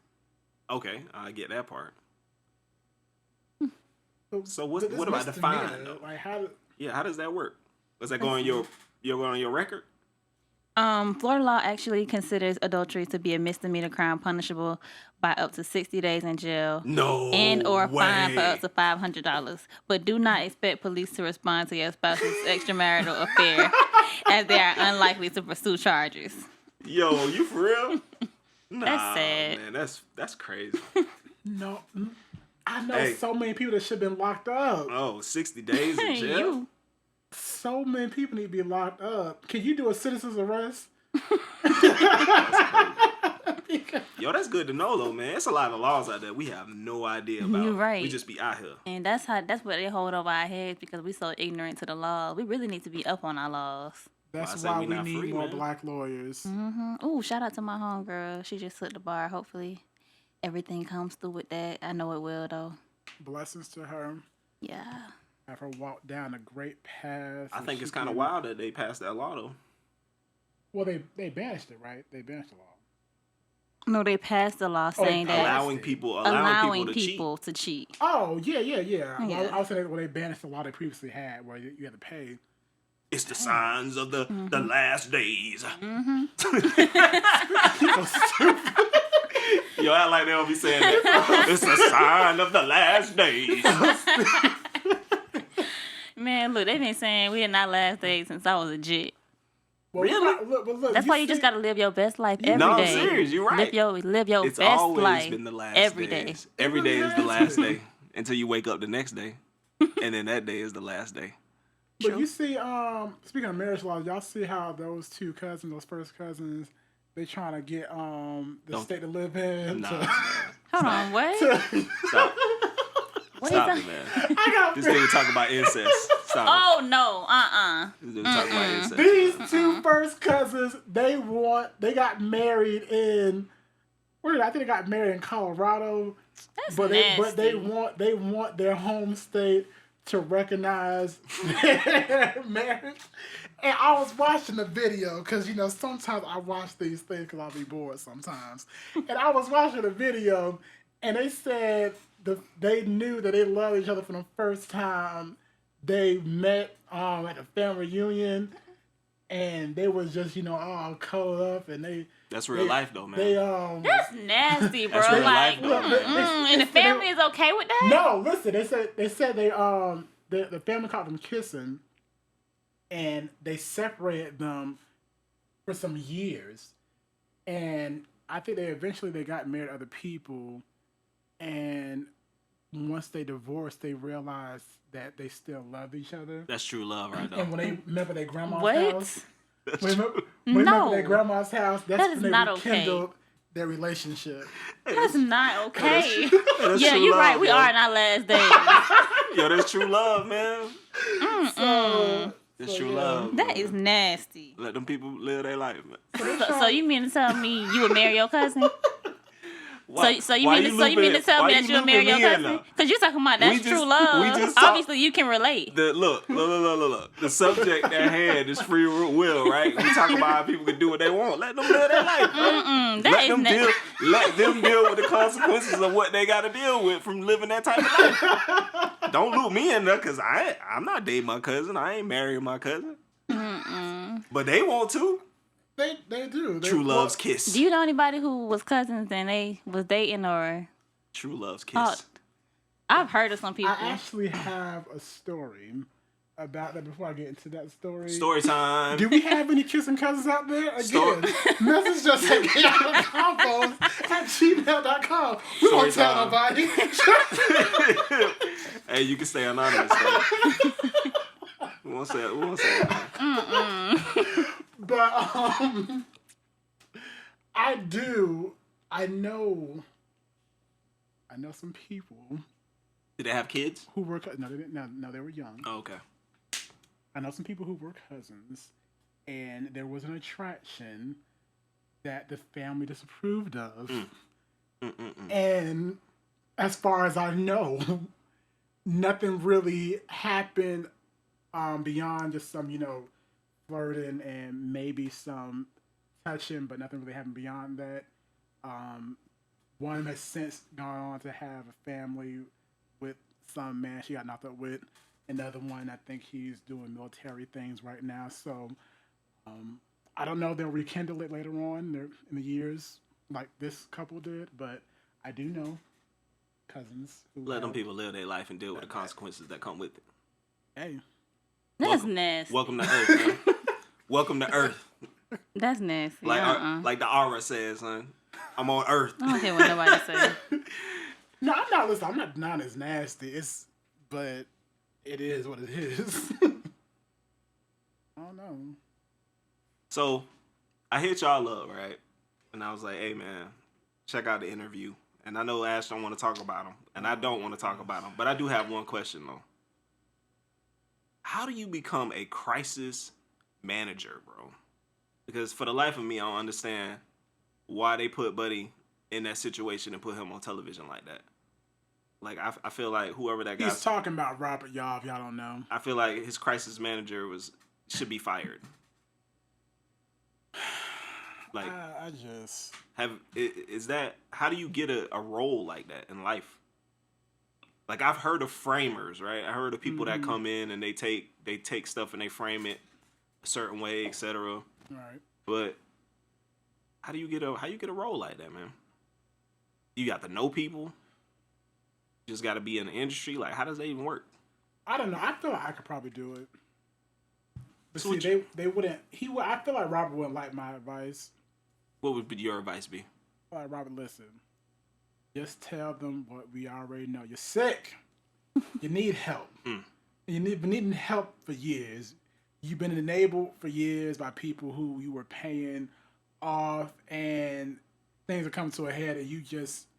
Okay, I get that part. So what about the fine, though? Like how does that work? Does that go on your record? Florida law actually considers adultery to be a misdemeanor crime punishable by up to 60 days in jail. And/or fine for up to $500. But do not expect police to respond to your spouse's extramarital affair, as they are unlikely to pursue charges. Yo, you for real? Nah, that's sad. Man, that's crazy. No, I know so many people that should have been locked up. Oh, 60 days in jail? So many people need to be locked up. Can you do a citizen's arrest? Yo, that's good to know, though, man. It's a lot of laws out there we have no idea about. You're right. We just be out here. And that's what they hold over our heads, because we so ignorant to the law. We really need to be up on our laws. That's why we need more black lawyers. Mm-hmm. Ooh, shout out to my homegirl. She just took the bar. Hopefully everything comes through with that. I know it will, though. Blessings to her. Yeah. Have her walk down a great path. I think it's kind of wild that they passed that law, though. Well, they banished it, right? They banished the law. No, they passed the law saying that allowing people to cheat. Oh, yeah. I was saying when they banished the law they previously had, where you had to pay. It's the signs of the last days. Mm-hmm. Yo, I like they don't be saying that. It's a sign of the last days. Man, look, they've been saying we in our last days since I was a jit. Well, really? Look, that's why you just gotta live your best life every day. No, I'm serious. You're right. Live your it's best always life been the last every days. day. Every day is the last day until you wake up the next day, and then that day is the last day. But you see, speaking of marriage laws, y'all see how those first cousins, they trying to get the state to live in. Nah, hold on, what? Stop. Stop it, man. This nigga talking about incest. Stop it. No, This nigga talking about incest. These two first cousins, they got married in. I think they got married in Colorado. That's nasty. But they want their home state to recognize their marriage. And I was watching the video because, sometimes I watch these things because I'll be bored sometimes. And I was watching the video and they said they knew that they loved each other from the first time they met at a family reunion. And they was just, all cuddled up and That's real life, though, man. That's nasty, bro. That's real life, though. And the family is okay with that? No, listen. They said the family caught them kissing, and they separated them for some years, and I think they got married to other people, and once they divorced, they realized that they still loved each other. That's true love, right there. And when they remember their grandma's house, what? remember their grandma's house, that's that is when they not rekindled their relationship. That's not okay. That's Yeah, true you're love, right. We bro. are in our last days. Yo, that's true love, man. That's true love. That man. is nasty. Let them people live their life, man. So you mean to tell me you would marry your cousin? Why, So you mean to tell me that you'll marry your cousin? Because you're talking about that's true love. Obviously, you can relate. Look. The subject at hand is free will, right? We talk about how people can do what they want. Let them live their life. Let them deal with the consequences of what they got to deal with from living that type of life. Don't loop me in there, because I'm not dating my cousin. I ain't marrying my cousin. But they want to. They do. True love's kiss. Do you know anybody who was cousins and they was dating or? True love's kiss. I've heard of some people. I actually have a story about that before I get into that story. Story time. Do we have any kissing cousins out there? Again, message us at convos@gmail.com. We won't tell nobody. Hey, you can stay anonymous, though. We won't say it. But I know some people. Did they have kids? Who were no, they didn't. No, they were young. Oh, okay. I know some people who were cousins, and there was an attraction that the family disapproved of. And as far as I know, nothing really happened beyond just some, flirting and maybe some touching, but nothing really happened beyond that. One has since gone on to have a family with some man she got knocked up with. Another one, I think he's doing military things right now. So I don't know if they'll rekindle it later on in the years like this couple did, but I do know cousins who let them people live their life and deal with the consequences that come with it. Hey. That's nasty. Welcome to Earth, man. Welcome to Earth. That's nasty. Like the aura says, son. I'm on Earth. I don't care what nobody says. No, I'm not listening. I'm not denying it's nasty. But it is what it is. I don't know. So, I hit y'all up, right? And I was like, hey, man, check out the interview. And I know Ash don't want to talk about him. And I don't want to talk about him. But I do have one question, though. How do you become a crisis manager, bro? Because for the life of me, I don't understand why they put Buddy in that situation and put him on television like that. Like, I feel like whoever that guy... He's talking about Robert, y'all, if y'all don't know. I feel like his crisis manager should be fired. Like, I just... How do you get a role like that in life? Like, I've heard of framers, right? I heard of people that come in and they take stuff and they frame it a certain way, etc. Right. But how you get a role like that, man? You got to know people. You just got to be in the industry. Like, how does that even work? I don't know. I feel like I could probably do it. But So see, they wouldn't. I feel like Robert wouldn't like my advice. What would your advice be? Like, Robert, listen. Just tell them what we already know. You're sick. You need help. You've been needing help for years. You've been enabled for years by people who you were paying off, and things are coming to a head, and you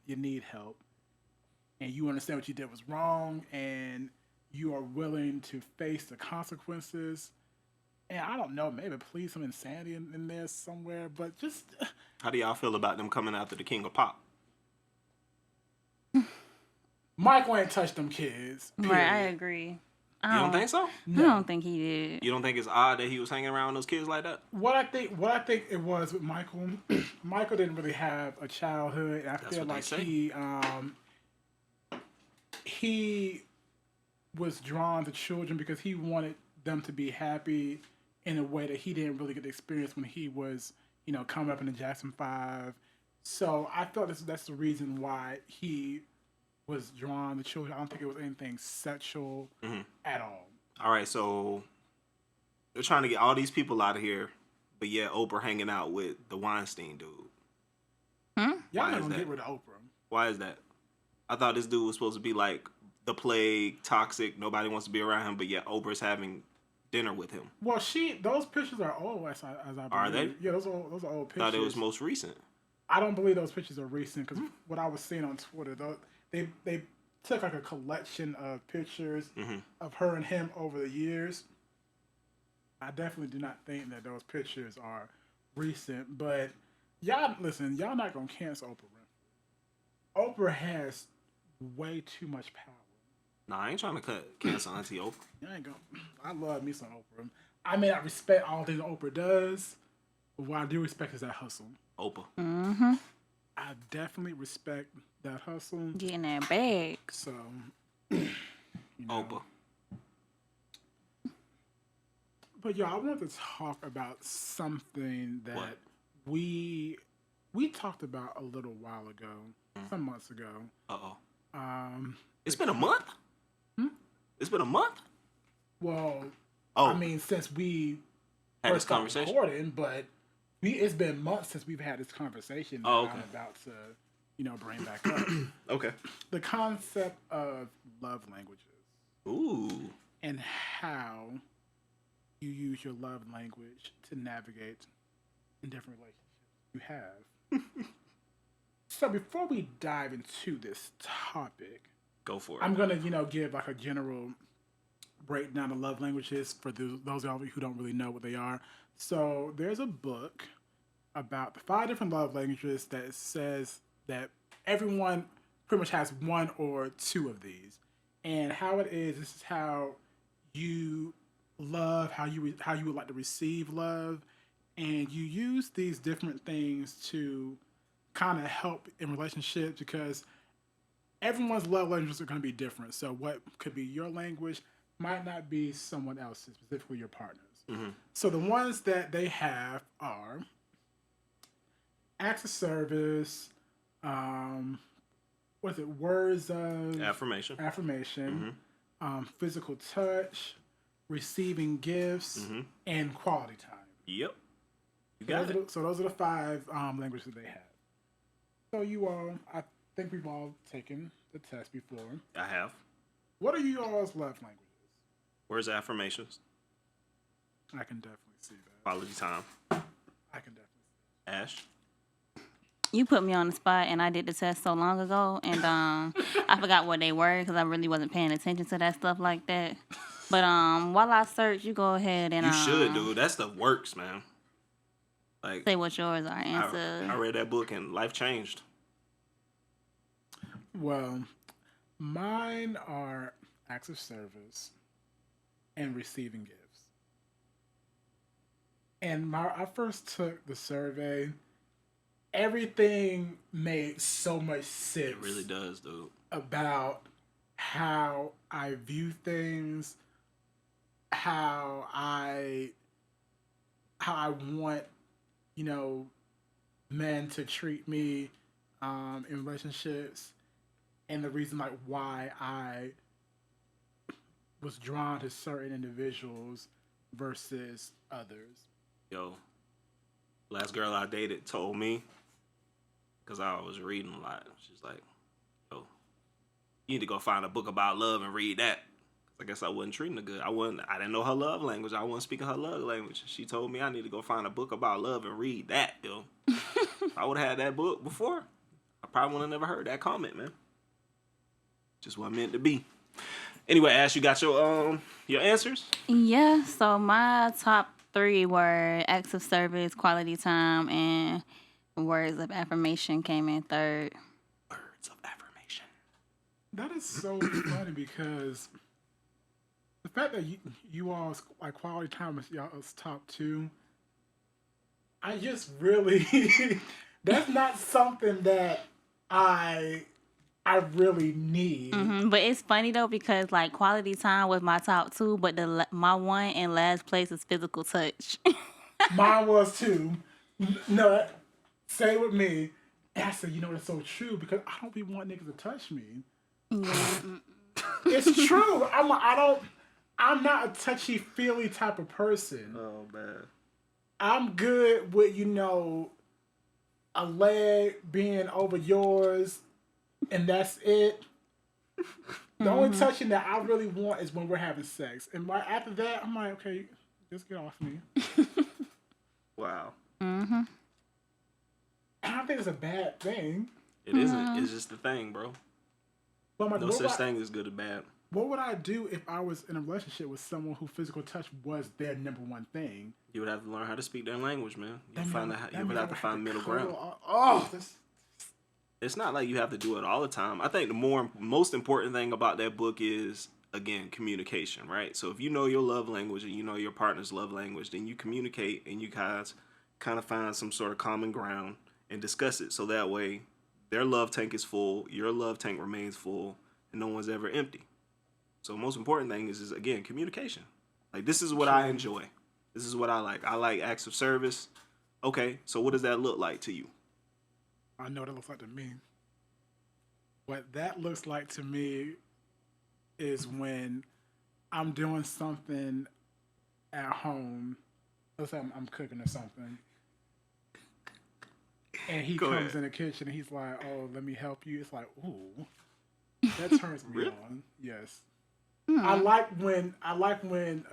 need help. And you understand what you did was wrong, and you are willing to face the consequences. And I don't know, maybe please some insanity in there somewhere, but just... How do y'all feel about them coming after the King of Pop? Michael ain't touched them kids. Period. Right, I agree. You don't think so? No. I don't think he did. You don't think it's odd that he was hanging around with those kids like that? What I think it was with Michael, Michael didn't really have a childhood. And I feel like he was drawn to children because he wanted them to be happy in a way that he didn't really get to experience when he was, coming up in the Jackson 5. So I thought that's the reason why he was drawn to children. I don't think it was anything sexual at all. All right, so they're trying to get all these people out of here, but yet Oprah hanging out with the Weinstein dude. Y'all not gonna get rid of Oprah. Why is that? I thought this dude was supposed to be like the plague, toxic, nobody wants to be around him, but yet Oprah's having dinner with him. Well, those pictures are old, as I believe. Are they? Yeah, those are old pictures. I thought it was most recent. I don't believe those pictures are recent because what I was seeing on Twitter, they took like a collection of pictures of her and him over the years. I definitely do not think that those pictures are recent, but y'all not gonna cancel Oprah Winfrey. Oprah has way too much power. Nah, I ain't trying to cancel Auntie Oprah. I love me some Oprah. I may not respect all things Oprah does, but what I do respect is that hustle. Oprah. Mm-hmm. I definitely respect that hustle. Getting that bag. So, Oprah. But y'all, I want to talk about something that we talked about a little while ago, some months ago. It's been a month? It's been a month? Well, I mean, since we had this conversation, recording, but it's been months since we've had this conversation that I'm about to, bring back up. Okay. The concept of love languages. Ooh. And how you use your love language to navigate in different relationships you have. So before we dive into this topic, go for it. I'm gonna, give like a general breakdown of love languages for those of you who don't really know what they are. So there's a book about the 5 different love languages that says that everyone pretty much has 1 or 2 of these, and how it is. This is how you love, how you would like to receive love, and you use these different things to kind of help in relationships because everyone's love languages are going to be different. So what could be your language might not be someone else's, specifically your partner's. Mm-hmm. So the ones that they have are acts of service, words of affirmation, physical touch, receiving gifts, and quality time. Yep. You got it. So those are the 5 languages that they have. So you all, I think we've all taken the test before. I have. What are you all's love languages? Where's affirmations? I can definitely see that. Quality time. I can definitely see that. Ash? You put me on the spot, and I did the test so long ago, and I forgot what they were because I really wasn't paying attention to that stuff like that. But while I search, you go ahead and... You should, dude. That stuff works, man. Like, say what yours are. Answer. I read that book, and life changed. Well, mine are acts of service and receiving gifts. And I first took the survey. Everything made so much sense. It really does, dude. About how I view things, how I want, men to treat me in relationships, and the reason like why I was drawn to certain individuals versus others. Yo, last girl I dated told me, because I was reading a lot, she's like, yo, you need to go find a book about love and read that. I guess I wasn't treating her good. I didn't know her love language. I wasn't speaking her love language. She told me I need to go find a book about love and read that, yo. If I would have had that book before, I probably would have never heard that comment, man. Just what meant to be. Anyway, Ash, you got your answers? Yeah, so my top 3 were acts of service, quality time, and words of affirmation came in 3rd. Words of affirmation. That is so funny because the fact that you all's like quality time is y'all's top 2, I just really that's not something that I really need. Mm-hmm. But it's funny though because like quality time was my top 2, but my one in last place is physical touch. Mine was too. No, say it with me. And I said, it's so true because I don't be want niggas to touch me. It's true. I'm not a touchy feely type of person. Oh man. I'm good with a leg being over yours. And that's it. The only touching that I really want is when we're having sex. And after that, I'm like, okay, just get off me. Wow. Mm-hmm. I don't think it's a bad thing. It isn't. It's just the thing, bro. But No such thing as good or bad. What would I do if I was in a relationship with someone who physical touch was their number one thing? You would have to learn how to speak their language, man. You would have to find middle ground. It's not like you have to do it all the time. I think the most important thing about that book is, again, communication, right? So if you know your love language and you know your partner's love language, then you communicate and you guys kind of find some sort of common ground and discuss it. So that way their love tank is full, your love tank remains full, and no one's ever empty. So the most important thing is again, communication. Like, this is what I enjoy. This is what I like. I like acts of service. Okay, so what does that look like to you? I know what it looks like to me. What that looks like to me is when I'm doing something at home. Let's say I'm cooking or something. And he comes in the kitchen and he's like, "Oh, let me help you." It's like, ooh. That turns me on. Yes. I like when a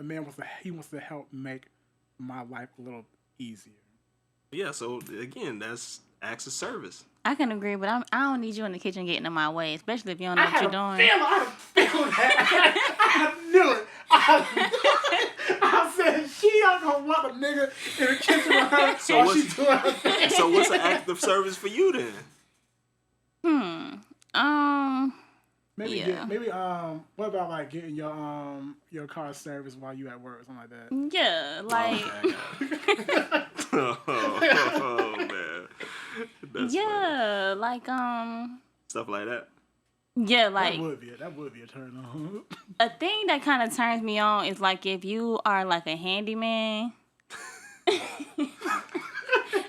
man wants to help make my life a little easier. Yeah, so again, that's acts of service. I can agree, but I don't need you in the kitchen getting in my way, especially if you don't know what you're doing. I feel that. I knew it. I said she ain't gonna want a nigga in the kitchen with her. So what's an act of service for you then? Maybe what about like getting your car serviced while you at work or something like that? Yeah, like oh man. That's yeah, funny. like stuff like that. Yeah, like that would be a turn on. A thing that kind of turns me on is like if you are like a handyman.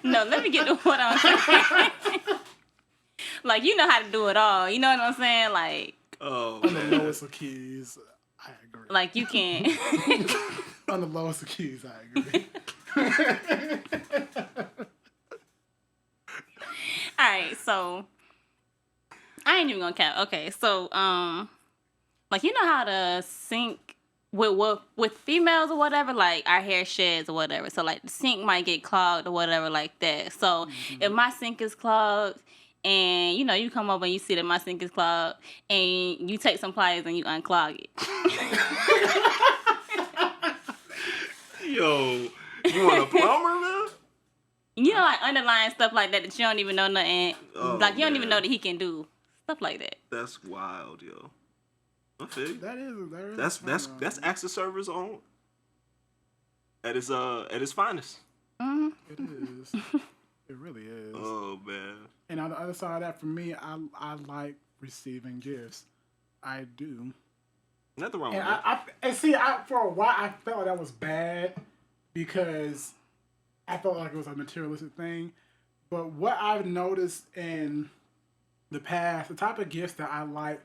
No, let me get to what I'm saying. Like, you know how to do it all. You know what I'm saying? Like, on the lowest of keys, I agree. Like, you can. On the lowest of keys, I agree. All right, so I ain't even gonna count. Okay, so like, you know how to sync with females or whatever, like our hair sheds or whatever. So like the sink might get clogged or whatever like that. So if my sink is clogged and you know you come over and you see that my sink is clogged and you take some pliers and you unclog it. Yo, you want a plumber, man? You know, like underlying stuff like that that you don't even know nothing. Like, you don't even know that he can do stuff like that. That's wild, yo. I feel you. That's acts of service on at its finest. Mm-hmm. It is. It really is. Oh man. And on the other side of that, for me, I like receiving gifts. I do. Nothing wrong with that. And see, for a while I felt like that was bad because I felt like it was a materialistic thing. But what I've noticed in the past, the type of gifts that I like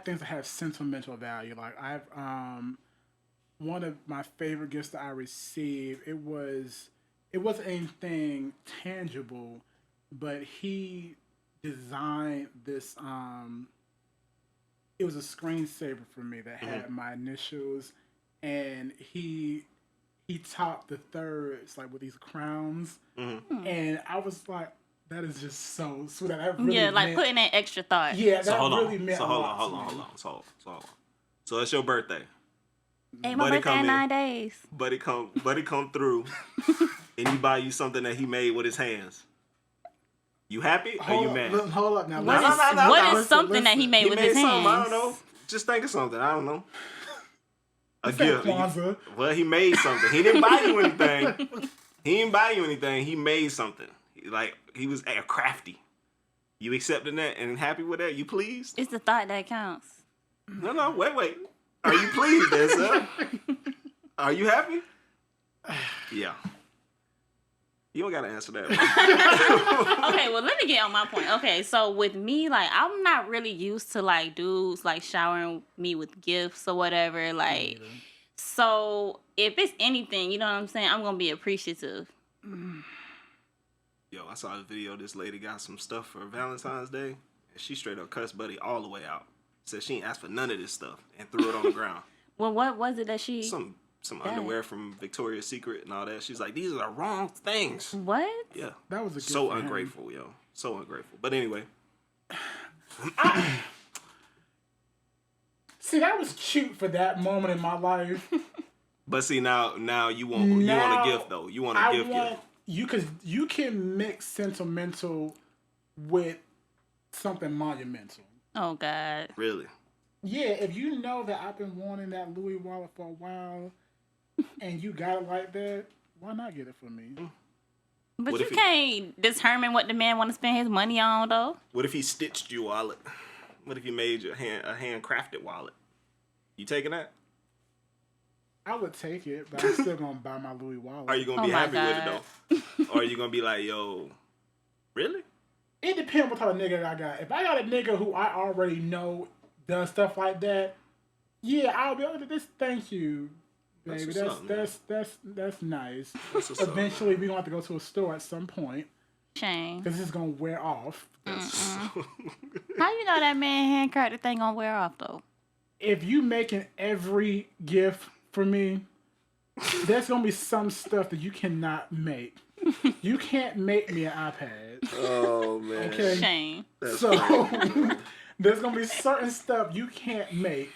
things that have sentimental value. Like one of my favorite gifts that I received, it wasn't anything tangible, but he designed this. It was a screensaver for me that had my initials, and he topped the thirds like with these crowns, and I was like, that is just so sweet. That really like putting in extra thought. Yeah, that really meant a lot. Hold on. So it's your birthday. Hey, my birthday in 9 days. Buddy come through, and he buy you something that he made with his hands. You happy or you mad? Hold up now. What is something that he made with his hands? I don't know. Just think of something. I don't know. A gift. Well, he made something. He didn't buy you anything. He made something. Like, he was crafty. You accepting that and happy with that? You pleased? It's the thought that counts. No, wait. Are you pleased, then, sir? Are you happy? Yeah. You don't gotta answer that. Okay, well, let me get on my point. Okay, so with me, like, I'm not really used to like dudes like showering me with gifts or whatever. Like, so if it's anything, you know what I'm saying, I'm gonna be appreciative. Yo, I saw a video. This lady got some stuff for Valentine's Day, and she straight up cussed Buddy all the way out. Said she ain't asked for none of this stuff and threw it on the ground. Well, what was it that she? Some some underwear from Victoria's Secret and all that. She's like, these are the wrong things. What? Yeah. That was so ungrateful, yo. So ungrateful. But anyway. See, that was cute for that moment in my life. But see, now you want a gift though. You want a gift. You can mix sentimental with something monumental. Oh God. Really? Yeah, if you know that I've been wanting that Louis wallet for a while, and you got it like that, why not get it for me? But you can't determine what the man want to spend his money on, though. What if he stitched your wallet? What if he made you a handcrafted wallet? You taking that? I would take it, but I'm still gonna buy my Louis wallet. Are you gonna be happy with it though? Or are you gonna be like, yo, really? It depends what type of nigga I got. If I got a nigga who I already know does stuff like that, yeah, I'll be able to just thank you, baby. That's nice. Eventually, we're gonna have to go to a store at some point. Shame. Because it's gonna wear off. How you know that man handcrafted thing gonna wear off though? If you making every gift for me, there's gonna be some stuff that you cannot make. You can't make me an iPad. Oh man. Okay. Shame. There's gonna be certain stuff you can't make.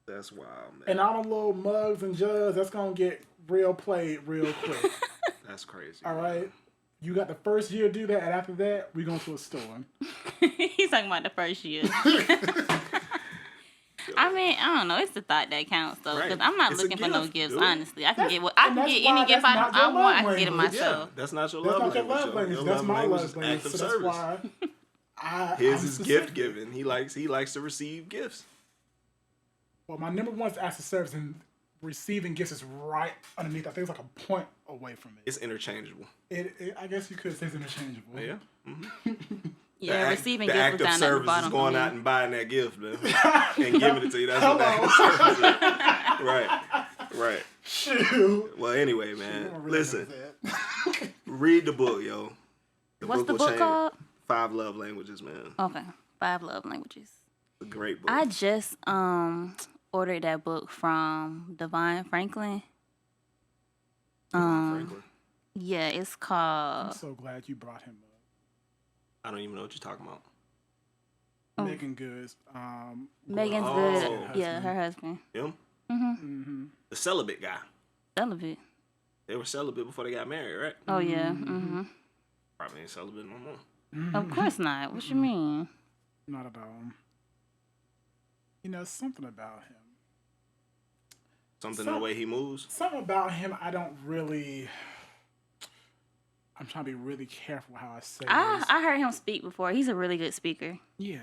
That's wild, man. And all the little mugs and jugs, that's gonna get real played real quick. That's crazy. All right. You got the first year to do that, and after that, we going to a store. He's talking about the first year. I mean, I don't know. It's the thought that counts, though. Because I'm not looking for no gifts, honestly. I can get any gift I want. I can get it myself. Yeah, that's not your love language. That's my love language. Act of service. His is gift giving. He likes to receive gifts. Well, my number one is acts of service, and receiving gifts is right underneath. I think it's like a point away from it. It's interchangeable. I guess you could say it's interchangeable. Yeah. Mm-hmm. Yeah, receiving gifts is down at the bottom. The going out and buying that gift, man, and giving it to you. That's what that is. Right. Shoot. Well, anyway, man, listen. Read the book, yo. What's the book called? 5 Love Languages, man. Okay, 5 Love Languages. It's a great book. I just ordered that book from Divine Franklin. Franklin. Yeah, it's called. I'm so glad you brought him up. I don't even know what you're talking about. Megan Good's. Megan's Good. Yeah, her husband. Him? Mm-hmm. The celibate guy. Celibate. They were celibate before they got married, right? Oh, yeah. Mm-hmm. Probably ain't celibate no more. Mm-hmm. Of course not. What you mean? Not at all. You know, something about him. Something in the way he moves? Something about him I don't really... I'm trying to be really careful how I say this. I heard him speak before. He's a really good speaker. Yeah,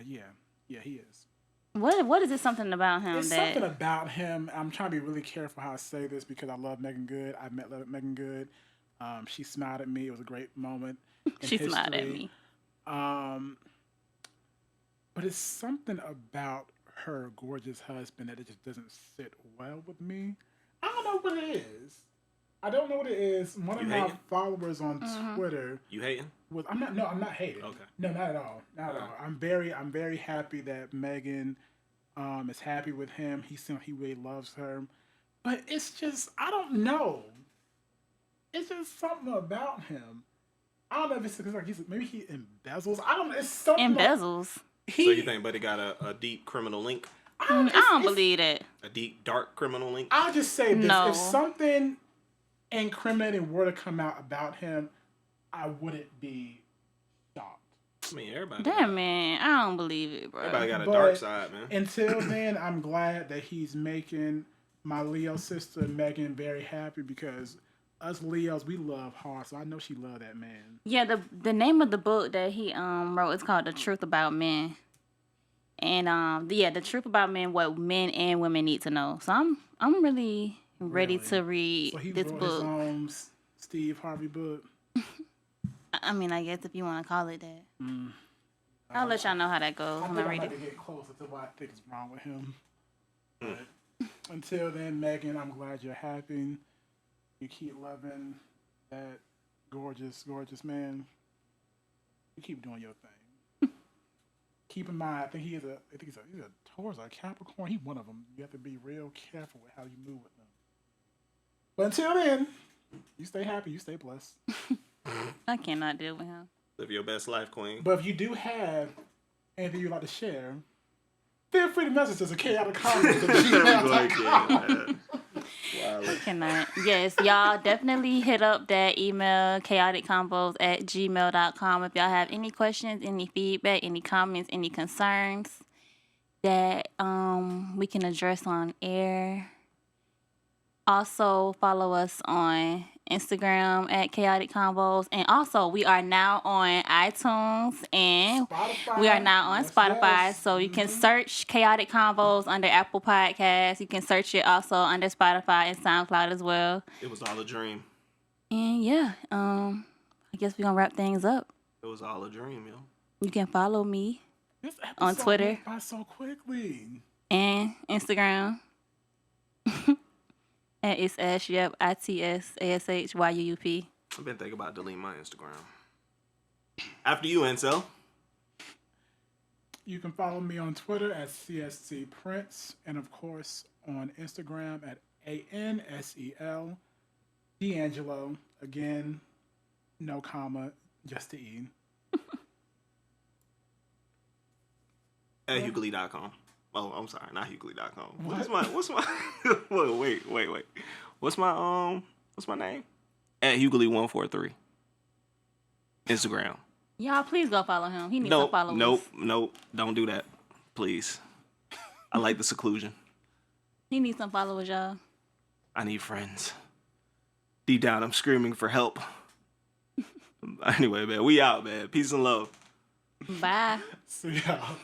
he is. What is it something about him something about him. I'm trying to be really careful how I say this because I love Megan Good. I met Megan Good. She smiled at me. It was a great moment. She smiled at me. But it's something about her gorgeous husband that it just doesn't sit well with me. I don't know what it is. One of my followers on Twitter. You hating? I'm not hating. Okay. No, not at all. Not at all. I'm very happy that Megan is happy with him. He really loves her. But it's just, I don't know. It's just something about him. I don't know if it's because maybe he embezzles. I don't know. It's something. Embezzles? So you think Buddy got a deep criminal link? I don't believe that. A deep, dark criminal link? I'll just say this. No. If something incriminating were to come out about him, I wouldn't be shocked. I mean, everybody. Damn, man. I don't believe it, bro. Everybody got a dark side, man. Until then, I'm glad that he's making my Leo sister, Megan, very happy because us Leos, we love hard, so I know she loved that man. Yeah, the name of the book that he wrote is called The Truth About Men. And The Truth About Men, what men and women need to know. So I'm really ready to read this book. His own Steve Harvey book. I mean, I guess if you want to call it that. I'll let y'all know how that goes when I read it. To get closer to what I think is wrong with him. But until then, Megan, I'm glad you're happy. You keep loving that gorgeous, gorgeous man. You keep doing your thing. Keep in mind, I think he's a Taurus or a Capricorn. He's one of them. You have to be real careful with how you move with them. But until then, you stay happy, you stay blessed. I cannot deal with him. Live your best life, queen. But if you do have anything you'd like to share, feel free to message us at chaoticconvos@gmail.com. I cannot. Yes, y'all definitely hit up that email, chaoticconvos@gmail.com. If y'all have any questions, any feedback, any comments, any concerns that we can address on air. Also, follow us on Instagram at Chaotic Convos. And also, we are now on iTunes and Spotify. we are now on Spotify. Yes. So you can search Chaotic Convos under Apple Podcasts. You can search it also under Spotify and SoundCloud as well. It was all a dream. And yeah, I guess we're going to wrap things up. It was all a dream, yo. You can follow me This on Twitter went by so quickly. and Instagram. And it's Ashyup, ITSASHYUUP. I've been thinking about deleting my Instagram. After you, Ansel. You can follow me on Twitter at CSC Prince, and of course on Instagram at ANSEL D'Angelo. Again, no comma, just the E. At Hughley.com. Oh, I'm sorry, not Hughley.com. What? What's my wait. What's my name? At Hughley143. Instagram. Y'all, please go follow him. He needs some followers. Nope. Don't do that. Please. I like the seclusion. He needs some followers, y'all. I need friends. Deep down, I'm screaming for help. Anyway, man, we out, man. Peace and love. Bye. See y'all.